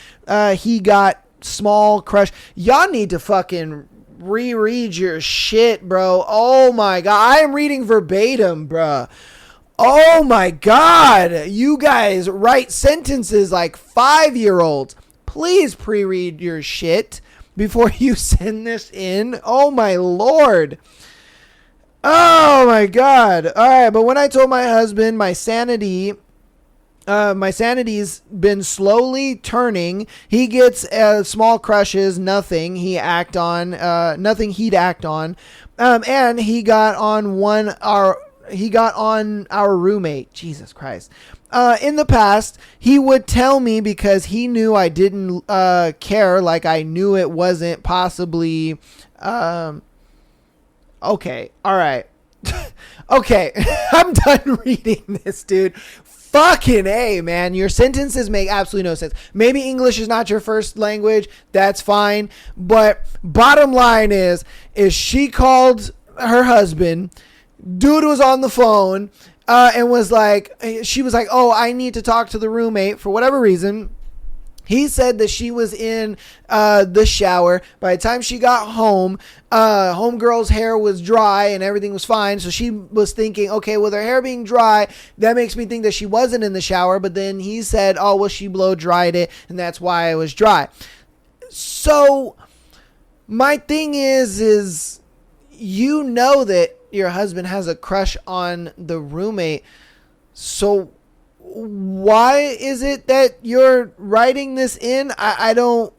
he got small crush. Y'all need to fucking reread your shit, bro. Oh my God. I am reading verbatim, bro. Oh my God. You guys write sentences like 5-year-olds. Please pre-read your shit before you send this in. Oh my Lord. Oh my God. All right. But when I told my husband my sanity's been slowly turning. He gets small crushes, nothing he'd act on. And he got on our roommate. Jesus Christ. In the past, he would tell me because he knew I didn't care, like I knew it wasn't possibly okay. All right. Okay. I'm done reading this, dude. Fucking A, man. Your sentences make absolutely no sense. Maybe English is not your first language. That's fine. But bottom line is she called her husband. Dude was on the phone and was like, she was like, oh, I need to talk to the roommate for whatever reason. He said that she was in the shower. By the time she got home, homegirl's hair was dry and everything was fine. So she was thinking, okay, with her hair being dry, that makes me think that she wasn't in the shower. But then he said, oh, well, she blow dried it, and that's why it was dry. So my thing is you know that your husband has a crush on the roommate. So why is it that you're writing this in? I'm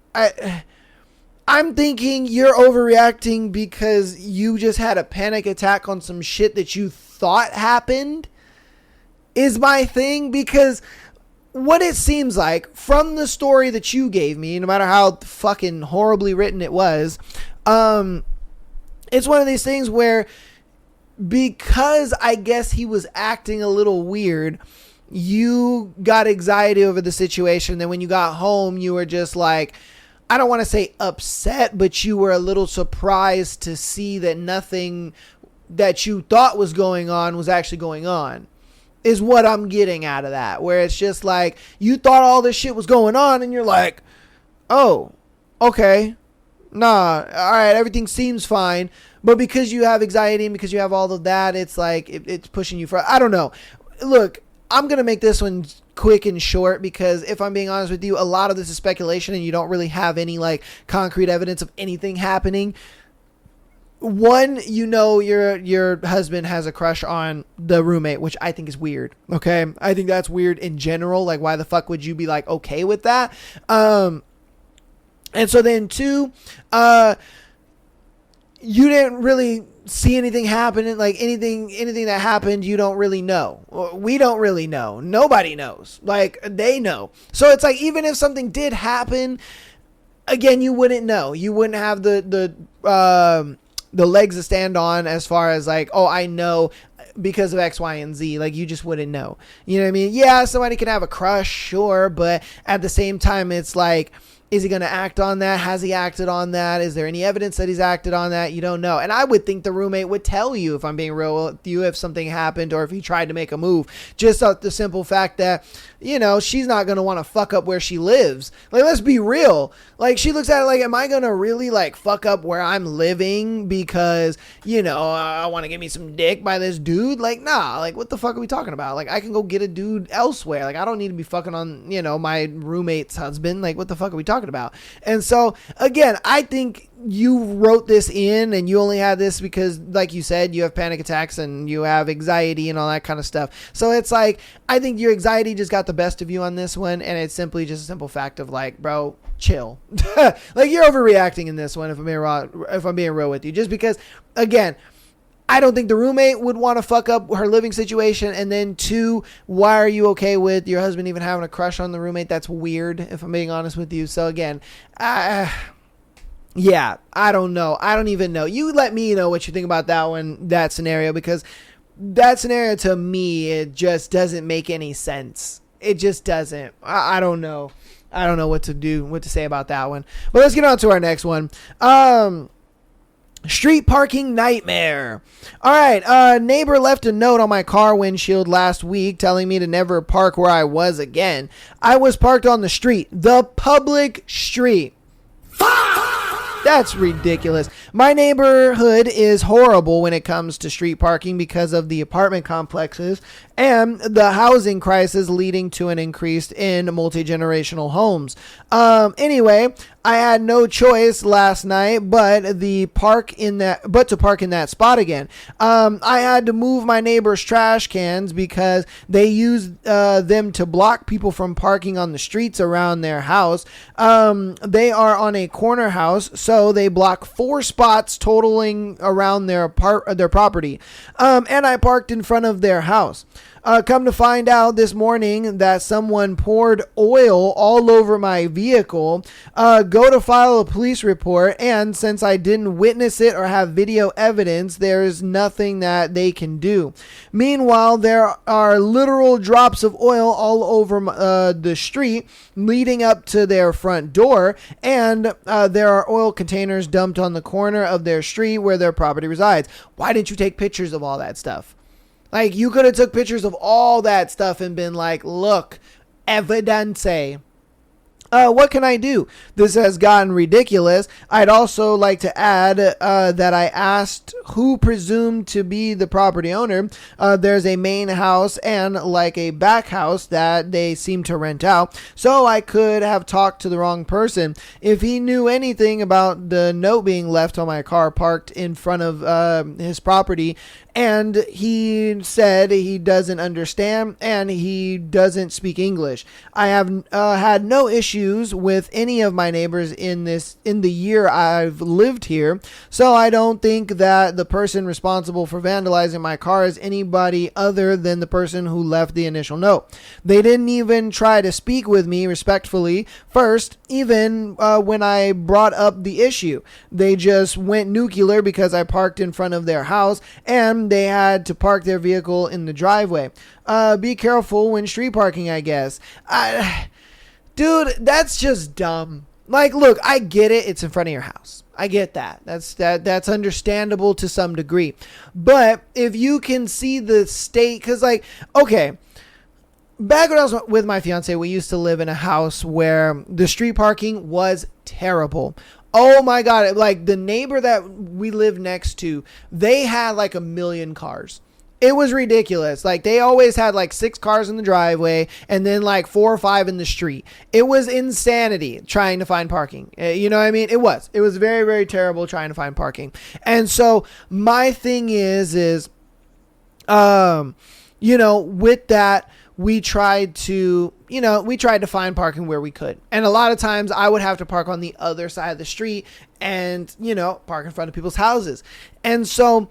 thinking you're overreacting because you just had a panic attack on some shit that you thought happened is my thing. Because what it seems like from the story that you gave me, no matter how fucking horribly written it was, it's one of these things where because I guess he was acting a little weird, you got anxiety over the situation. Then when you got home, you were just like, I don't want to say upset, but you were a little surprised to see that nothing that you thought was going on was actually going on, is what I'm getting out of that. Where it's just like, you thought all this shit was going on and you're like, oh, okay, nah, all right, everything seems fine. But because you have anxiety and because you have all of that, it's like, it's pushing you for, I don't know. Look, I'm going to make this one quick and short because if I'm being honest with you, a lot of this is speculation and you don't really have any like concrete evidence of anything happening. One, you know, your husband has a crush on the roommate, which I think is weird. Okay. I think that's weird in general. Like, why the fuck would you be like, okay with that? And so then two, you didn't really see anything happening, like anything that happened, you don't really know. We don't really know. Nobody knows. Like, they know. So it's like, even if something did happen, again, you wouldn't know. You wouldn't have the legs to stand on as far as like, oh, I know because of X, Y, and Z. Like, you just wouldn't know. You know what I mean? Yeah, somebody can have a crush, sure, but at the same time, it's like, is he going to act on that? Has he acted on that? Is there any evidence that he's acted on that? You don't know. And I would think the roommate would tell you, if I'm being real with you, if something happened or if he tried to make a move. Just the simple fact that, you know, she's not going to want to fuck up where she lives. Like, let's be real. Like, she looks at it like, am I going to really, like, fuck up where I'm living because, you know, I want to get me some dick by this dude? Like, nah. Like, what the fuck are we talking about? Like, I can go get a dude elsewhere. Like, I don't need to be fucking on, you know, my roommate's husband. Like, what the fuck are we talking about? And so again, I think you wrote this in and you only had this because, like you said, you have panic attacks and you have anxiety and all that kind of stuff. So it's like, I think your anxiety just got the best of you on this one, and it's simply just a simple fact of like, bro, chill. Like, you're overreacting in this one, if I'm being real with you, just because, again, I don't think the roommate would want to fuck up her living situation. And then two, why are you okay with your husband even having a crush on the roommate? That's weird, if I'm being honest with you. So again, yeah, I don't know. I don't even know. You let me know what you think about that one, that scenario, because that scenario to me, it just doesn't make any sense. It just doesn't. I don't know. I don't know what to say about that one. But let's get on to our next one. Street parking nightmare. All right. Neighbor left a note on my car windshield last week telling me to never park where I was again. I was parked on the street, the public street. That's ridiculous. My neighborhood is horrible when it comes to street parking because of the apartment complexes and the housing crisis leading to an increase in multi-generational homes. Anyway, I had no choice last night but to park in that spot again. I had to move my neighbor's trash cans because they use them to block people from parking on the streets around their house. They are on a corner house, so they block 4 spots totaling around their property. And I parked in front of their house. Come to find out this morning that someone poured oil all over my vehicle. Go to file a police report, and since I didn't witness it or have video evidence, there's nothing that they can do. Meanwhile, there are literal drops of oil all over the street leading up to their front door, and there are oil containers dumped on the corner of their street where their property resides. Why didn't you take pictures of all that stuff? Like, you could have took pictures of all that stuff and been like, look, evidence. What can I do? This has gotten ridiculous. I'd also like to add that I asked who presumed to be the property owner. There's a main house and like a back house that they seem to rent out. So I could have talked to the wrong person. If he knew anything about the note being left on my car parked in front of his property, and he said he doesn't understand and he doesn't speak English. I have had no issues with any of my neighbors in the year I've lived here, so I don't think that the person responsible for vandalizing my car is anybody other than the person who left the initial note. They didn't even try to speak with me respectfully first, even when I brought up the issue. They just went nuclear because I parked in front of their house and they had to park their vehicle in the driveway. Be careful when street parking, I guess. Dude, that's just dumb. Like, look, I get it. It's in front of your house. I get that. That's understandable to some degree. But if you can see the state, because, like, okay, back when I was with my fiance, we used to live in a house where the street parking was terrible. Oh my God. Like, the neighbor that we lived next to, they had like 1 million cars. It was ridiculous. Like, they always had like 6 cars in the driveway and then like 4 or 5 in the street. It was insanity trying to find parking. You know what I mean? It was very, very terrible trying to find parking. And so my thing is, you know, with that, we tried to find parking where we could. And a lot of times I would have to park on the other side of the street and, you know, park in front of people's houses. And so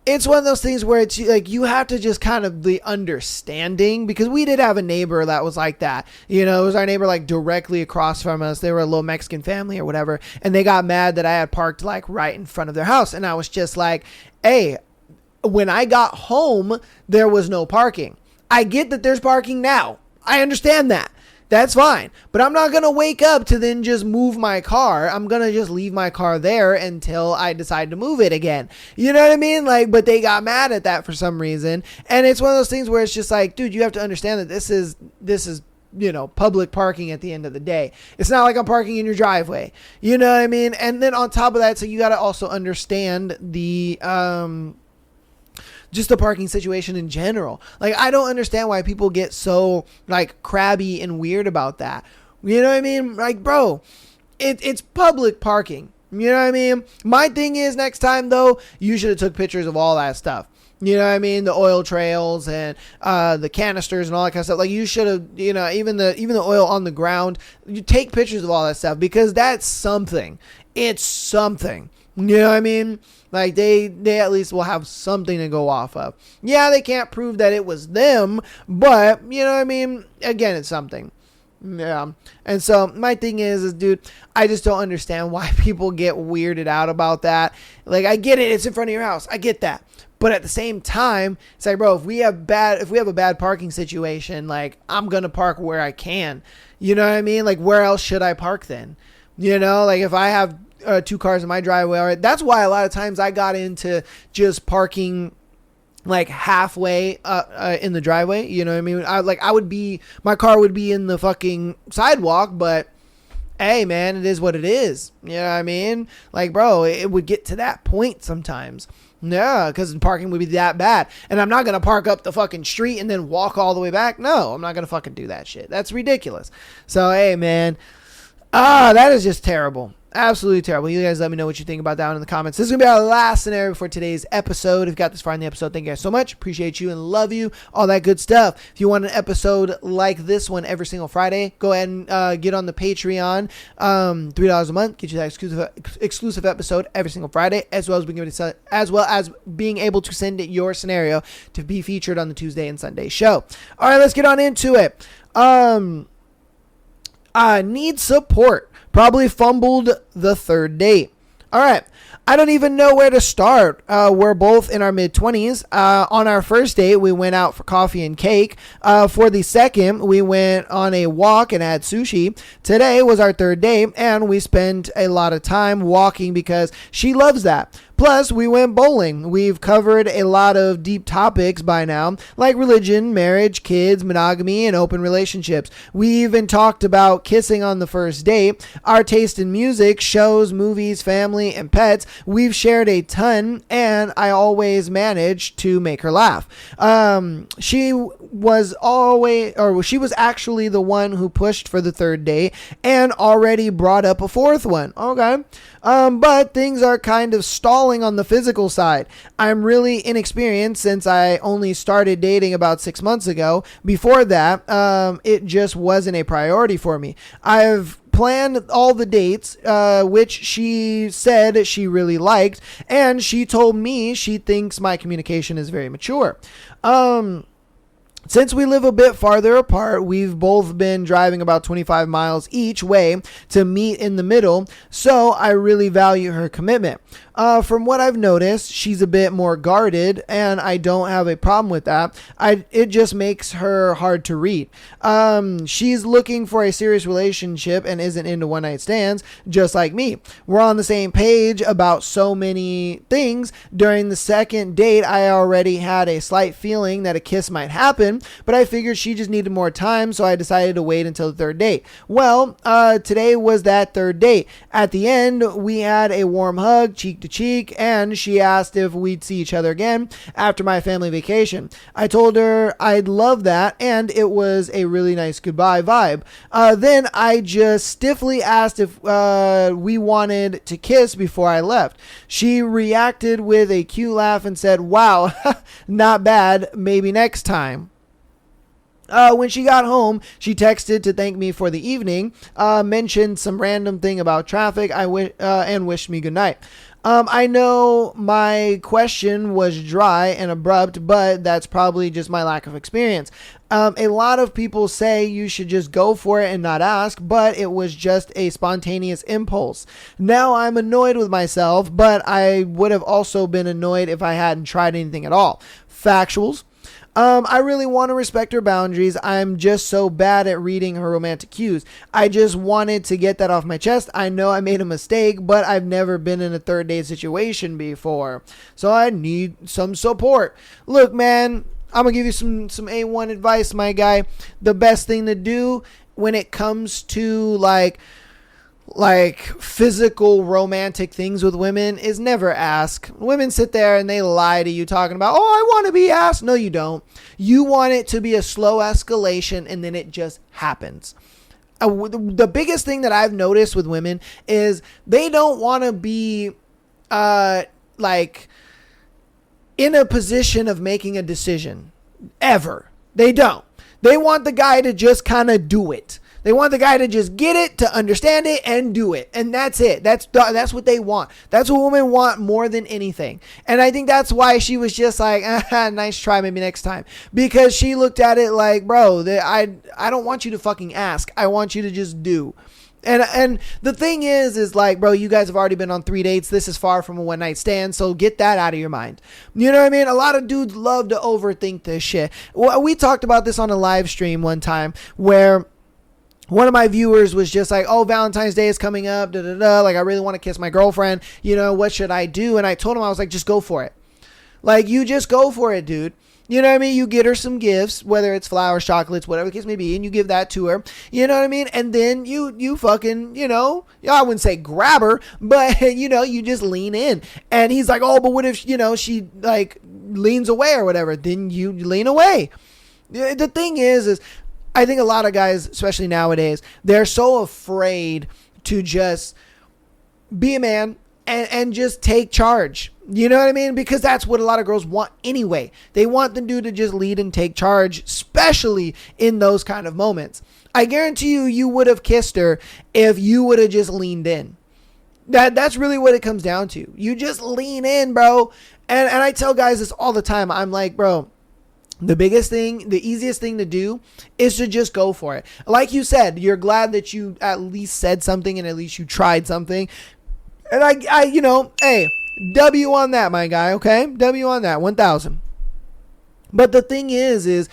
it's one of those things where it's like, you have to just kind of be understanding, because we did have a neighbor that was like that. You know, it was our neighbor like directly across from us. They were a little Mexican family or whatever. And they got mad that I had parked like right in front of their house. And I was just like, hey, when I got home, there was no parking. I get that there's parking now. I understand that. That's fine. But I'm not going to wake up to then just move my car. I'm going to just leave my car there until I decide to move it again. You know what I mean? Like, but they got mad at that for some reason. And it's one of those things where it's just like, dude, you have to understand that this is, you know, public parking at the end of the day. It's not like I'm parking in your driveway. You know what I mean? And then on top of that, so you got to also understand the, just the parking situation in general. Like, I don't understand why people get so like crabby and weird about that. You know what I mean? Like, bro, it's public parking. You know what I mean? My thing is, next time though, you should have took pictures of all that stuff. You know what I mean? The oil trails and the canisters and all that kind of stuff. Like, you should have, you know, even the oil on the ground. You take pictures of all that stuff, because that's something. It's something. You know what I mean? Like, they at least will have something to go off of. Yeah, they can't prove that it was them, but, you know what I mean? Again, it's something. Yeah. And so my thing is, dude, I just don't understand why people get weirded out about that. Like, I get it. It's in front of your house. I get that. But at the same time, it's like, bro, if we have a bad parking situation, like, I'm going to park where I can. You know what I mean? Like, where else should I park then? You know, like, if I have 2 cars in my driveway, all right, that's why a lot of times I got into just parking like halfway in the driveway. You know what I mean? My car would be in the fucking sidewalk, but hey man, it is what it is. You know what I mean? Like, bro, it would get to that point sometimes. Yeah, because parking would be that bad. And I'm not going to park up the fucking street and then walk all the way back. No, I'm not going to fucking do that shit. That's ridiculous. So, hey, man. That is just terrible. Absolutely terrible. You guys let me know what you think about that one in the comments. This is going to be our last scenario for today's episode. If you got this far in the episode, thank you guys so much. Appreciate you and love you. All that good stuff. If you want an episode like this one every single Friday, go ahead and get on the Patreon. $3 a month. Get you that exclusive episode every single Friday, as well as being able to send your scenario to be featured on the Tuesday and Sunday show. All right, let's get on into it. I need support. Probably fumbled the third date. All right. I don't even know where to start. We're both in our mid-20s. On our first date, we went out for coffee and cake. For the second, we went on a walk and had sushi. Today was our third date, and we spent a lot of time walking because she loves that. Plus, we went bowling. We've covered a lot of deep topics by now, like religion, marriage, kids, monogamy, and open relationships. We even talked about kissing on the first date, our taste in music, shows, movies, family, and pets. We've shared a ton, and I always manage to make her laugh. She was actually the one who pushed for the third date and already brought up a fourth one. Okay. But things are kind of stalling on the physical side. I'm really inexperienced since I only started dating about 6 months ago. Before that, it just wasn't a priority for me. I've planned all the dates, which she said she really liked, and she told me she thinks my communication is very mature. Since we live a bit farther apart, we've both been driving about 25 miles each way to meet in the middle, so I really value her commitment. From what I've noticed, she's a bit more guarded, and I don't have a problem with that. It just makes her hard to read. She's looking for a serious relationship and isn't into one-night stands, just like me. We're on the same page about so many things. During the second date, I already had a slight feeling that a kiss might happen, but I figured she just needed more time, so I decided to wait until the third date. Well, today was that third date. At the end, we had a warm hug, cheek to cheek, and she asked if we'd see each other again after my family vacation. I told her I'd love that, and it was a really nice goodbye vibe. Then I just stiffly asked if we wanted to kiss before I left. She reacted with a cute laugh and said, "Wow, not bad, maybe next time." When she got home, she texted to thank me for the evening, mentioned some random thing about traffic, and wished me good night. I know my question was dry and abrupt, but that's probably just my lack of experience. A lot of people say you should just go for it and not ask, but it was just a spontaneous impulse. Now I'm annoyed with myself, but I would have also been annoyed if I hadn't tried anything at all. Factuals. I really want to respect her boundaries. I'm just so bad at reading her romantic cues. I just wanted to get that off my chest. I know I made a mistake, but I've never been in a third date situation before. So I need some support. Look, man, I'm going to give you some A1 advice, my guy. The best thing to do when it comes to like physical romantic things with women is never ask. Women sit there and they lie to you talking about, oh, I want to be asked. No, you don't. You want it to be a slow escalation and then it just happens. The biggest thing that I've noticed with women is they don't want to be like in a position of making a decision ever. They don't. They want the guy to just kind of do it. They want the guy to just get it, to understand it, and do it. And that's it. That's what they want. That's what women want more than anything. And I think that's why she was just like, nice try, maybe next time. Because she looked at it like, bro, I don't want you to fucking ask. I want you to just do. And the thing is like, bro, you guys have already been on 3 dates. This is far from a one night stand. So get that out of your mind. You know what I mean? A lot of dudes love to overthink this shit. Well, we talked about this on a live stream one time where one of my viewers was just like, oh, Valentine's Day is coming up. Like, I really want to kiss my girlfriend. You know, what should I do? And I told him, I was like, just go for it. Like, you just go for it, dude. You know what I mean? You get her some gifts, whether it's flowers, chocolates, whatever the case may be, and you give that to her. You know what I mean? And then you fucking, I wouldn't say grab her, but you just lean in. And he's like, oh, but what if, she like leans away or whatever? Then you lean away. The thing is I think a lot of guys, especially nowadays, they're so afraid to just be a man and just take charge. You know what I mean? Because that's what a lot of girls want anyway. They want the dude to just lead and take charge, especially in those kind of moments. I guarantee you would have kissed her if you would have just leaned in. That's really what it comes down to. You just lean in, bro. And I tell guys this all the time. I'm like, bro, the biggest thing, the easiest thing to do is to just go for it. Like you said, you're glad that you at least said something and at least you tried something. And I hey, W on that, my guy, okay? W on that, 1,000. But the thing is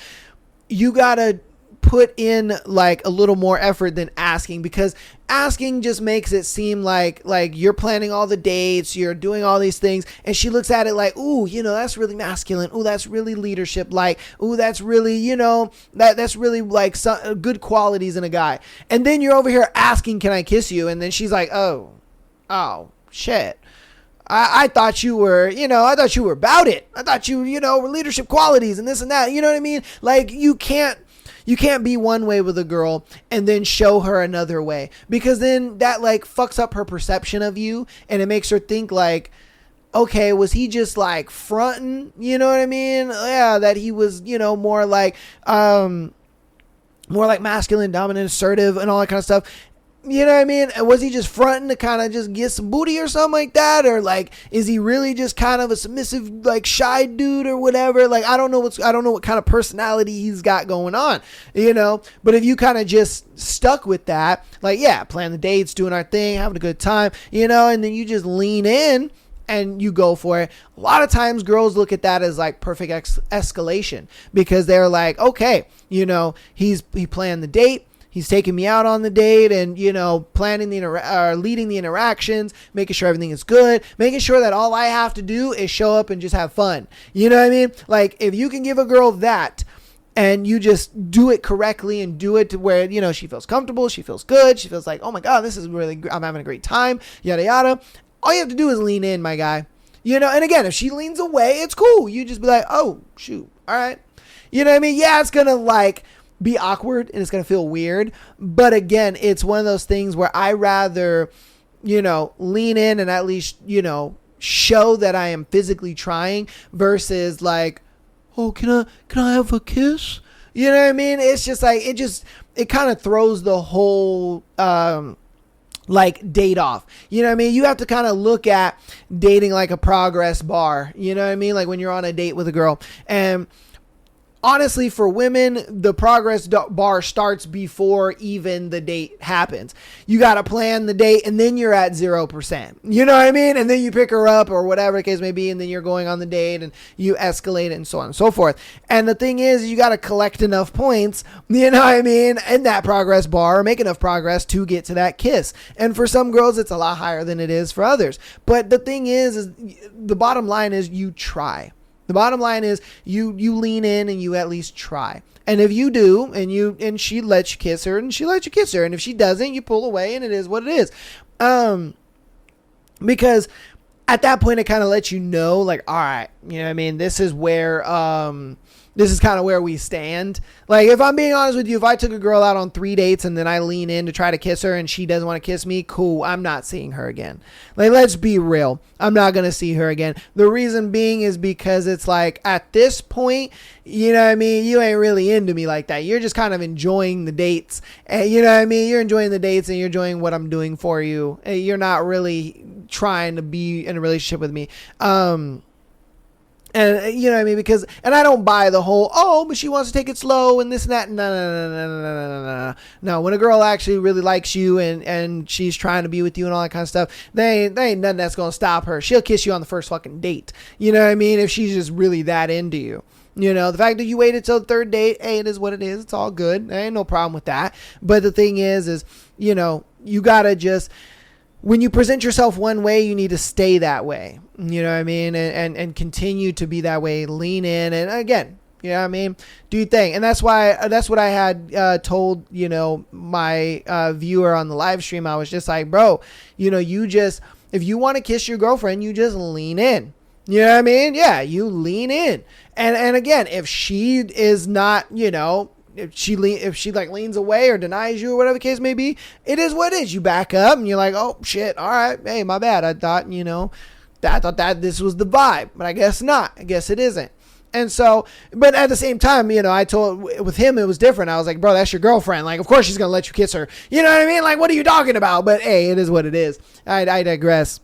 you gotta put in like a little more effort than asking, because asking just makes it seem like you're planning all the dates, you're doing all these things, and she looks at it like, ooh, that's really masculine. Ooh, that's really leadership. Like, ooh, that's really, that's really like some good qualities in a guy. And then you're over here asking, can I kiss you? And then she's like, oh, shit. I thought you were, I thought you were about it. I thought you, were leadership qualities and this and that. You know what I mean? Like, you can't be one way with a girl and then show her another way, because then that like fucks up her perception of you, and it makes her think like, okay, was he just like fronting? You know what I mean? Yeah, that he was, more like masculine, dominant, assertive, and all that kind of stuff. You know what I mean? Was he just fronting to kind of just get some booty or something like that? Or like, is he really just kind of a submissive, like shy dude or whatever? Like, I don't know what kind of personality he's got going on, but if you kind of just stuck with that, like, yeah, plan the dates, doing our thing, having a good time, and then you just lean in and you go for it. A lot of times girls look at that as like perfect escalation, because they're like, okay, he planned the date. He's taking me out on the date and, planning leading the interactions, making sure everything is good, making sure that all I have to do is show up and just have fun. You know what I mean? Like, if you can give a girl that and you just do it correctly and do it to where, she feels comfortable, she feels good, she feels like, oh my God, this is really, I'm having a great time, yada, yada. All you have to do is lean in, my guy. And again, if she leans away, it's cool. You just be like, oh, shoot. All right. You know what I mean? Yeah, it's going to like be awkward and it's going to feel weird. But again, it's one of those things where I rather, lean in and at least, show that I am physically trying versus like, oh, can I have a kiss? You know what I mean? It's just like, it kind of throws the whole, like date off. You know what I mean? You have to kind of look at dating like a progress bar. You know what I mean? Like when you're on a date with a girl, and honestly, for women, the progress bar starts before even the date happens. You got to plan the date and then you're at 0%. You know what I mean? And then you pick her up or whatever the case may be, and then you're going on the date and you escalate and so on and so forth. And the thing is, you got to collect enough points, you know what I mean, in that progress bar, or make enough progress to get to that kiss. And for some girls, it's a lot higher than it is for others. But the thing is the bottom line is you try. The bottom line is you lean in and you at least try. And if you do, and she lets you kiss her, and she lets you kiss her, and if she doesn't, you pull away, and it is what it is. Because at that point, it kind of lets you know, like, all right, you know what I mean? This is where, this is kind of where we stand. Like, if I'm being honest with you, if I took a girl out on 3 dates and then I lean in to try to kiss her and she doesn't want to kiss me, cool, I'm not seeing her again. Like, let's be real. I'm not going to see her again. The reason being is because it's like, at this point, you know what I mean? You ain't really into me like that. You're just kind of enjoying the dates. And you know what I mean? You're enjoying the dates and you're enjoying what I'm doing for you. And you're not really trying to be in a relationship with me. And you know what I mean? And I don't buy the whole, oh, but she wants to take it slow and this and that. No. No, when a girl actually really likes you and she's trying to be with you and all that kind of stuff, they ain't nothing that's going to stop her. She'll kiss you on the first fucking date. You know what I mean? If she's just really that into you. The fact that you waited till the third date, hey, it is what it is. It's all good. There ain't no problem with that. But the thing is, you got to just, when you present yourself one way, you need to stay that way. You know what I mean? And continue to be that way. Lean in. And again, You know what I mean? Do your thing. And that's what I had told, you know, my viewer on the live stream. I was just like, bro, you know, if you want to kiss your girlfriend, you just lean in. You know what I mean? Yeah, you lean in. And again, if she is not, you know, if she like leans away or denies you or whatever the case may be, it is what it is. You back up and you're like, oh shit, all right, hey, my bad. I thought that this was the vibe, but I guess not. I guess it isn't. And so, but at the same time, you know, I told with him, it was different. I was like, bro, that's your girlfriend. Like, of course she's going to let you kiss her. You know what I mean? Like, what are you talking about? But hey, it is what it is. I digress.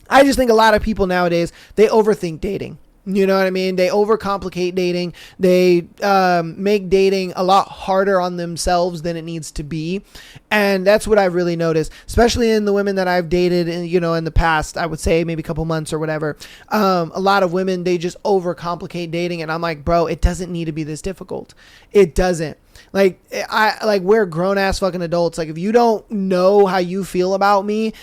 I just think a lot of people nowadays, they overthink dating. You know what I mean? They overcomplicate dating. They make dating a lot harder on themselves than it needs to be. And that's what I've really noticed, especially in the women that I've dated, you know, in the past, I would say maybe a couple months or whatever. A lot of women, they just overcomplicate dating. And I'm like, bro, it doesn't need to be this difficult. It doesn't. Like, we're grown ass fucking adults. Like, if you don't know how you feel about me,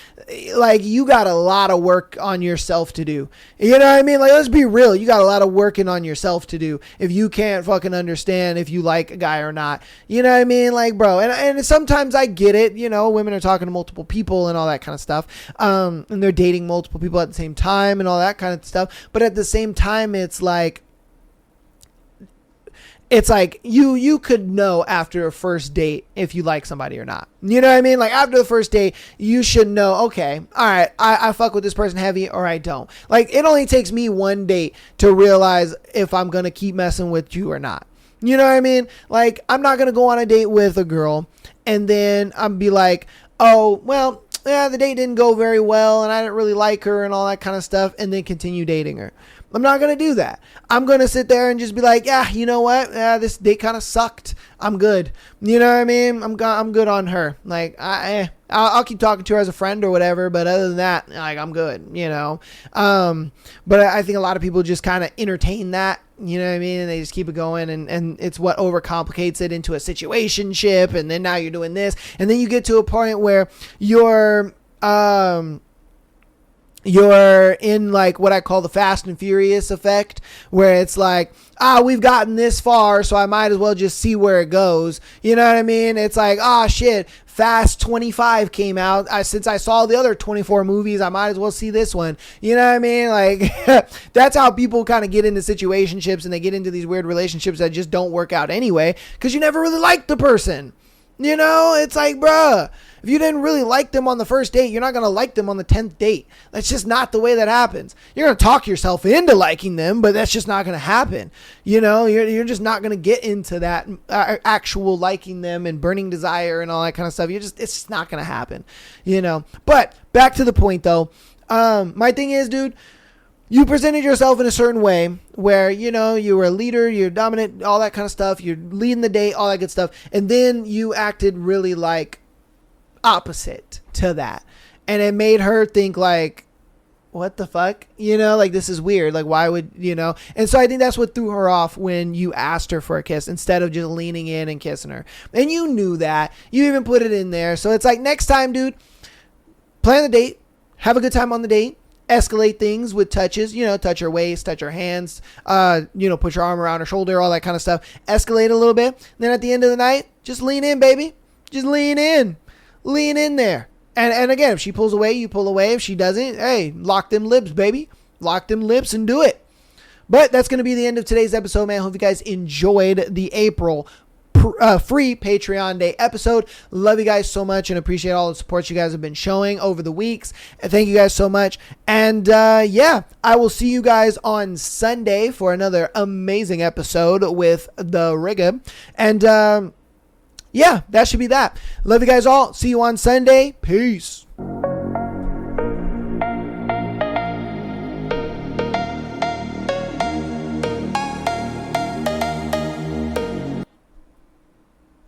like, you got a lot of work on yourself to do. You know what I mean? Like, let's be real. You got a lot of working on yourself to do if you can't fucking understand if you like a guy or not. You know what I mean? Like, bro, and sometimes I get it. You know, women are talking to multiple people and all that kind of stuff. And they're dating multiple people at the same time and all that kind of stuff. But at the same time, it's like you could know after a first date if you like somebody or not. You know what I mean? Like, after the first date, you should know, okay, all right, I fuck with this person heavy or I don't. Like, it only takes me one date to realize if I'm going to keep messing with you or not. You know what I mean? Like, I'm not going to go on a date with a girl and then I'm be like, oh, well, yeah, the date didn't go very well and I didn't really like her and all that kind of stuff, and then continue dating her. I'm not going to do that. I'm going to sit there and just be like, yeah, you know what? This date kind of sucked. I'm good. You know what I mean? I'm good on her. Like, I'll keep talking to her as a friend or whatever, but other than that, like, I'm good, you know? But I think a lot of people just kind of entertain that, you know what I mean? And they just keep it going, and it's what overcomplicates it into a situationship, and then now you're doing this, and then you get to a point where you're in like what I call the Fast and Furious effect, where it's like, we've gotten this far, so I might as well just see where it goes. You know what I mean? It's like, shit, Fast 25 came out. Since I saw the other 24 movies, I might as well see this one. You know what I mean? Like, that's how people kind of get into situationships, and they get into these weird relationships that just don't work out anyway, because you never really liked the person. You know, it's like, bruh, if you didn't really like them on the first date, you're not going to like them on the 10th date. That's just not the way that happens. You're going to talk yourself into liking them, but that's just not going to happen. You know, you're just not going to get into that actual liking them and burning desire and all that kind of stuff. It's just not going to happen, you know. But back to the point, though. My thing is, dude, you presented yourself in a certain way where, you know, you were a leader, you're dominant, all that kind of stuff. You're leading the date, all that good stuff. And then you acted really like opposite to that. And it made her think like, what the fuck? You know, like, this is weird. Like, why would, you know? And so I think that's what threw her off when you asked her for a kiss instead of just leaning in and kissing her. And you knew that. You even put it in there. So it's like, next time, dude, plan the date. Have a good time on the date. Escalate things with touches, you know, touch her waist, touch her hands, you know, put your arm around her shoulder, all that kind of stuff. Escalate a little bit. Then at the end of the night, just lean in, baby. Just lean in. Lean in there. And again, if she pulls away, you pull away. If she doesn't, hey, lock them lips, baby. Lock them lips and do it. But that's going to be the end of today's episode, man. I hope you guys enjoyed the April free Patreon Day episode. Love you guys so much and appreciate all the support you guys have been showing over the weeks. Thank you guys so much. And yeah, I will see you guys on Sunday for another amazing episode with the Rigga. And yeah, that should be that. Love you guys all. See you on Sunday. Peace.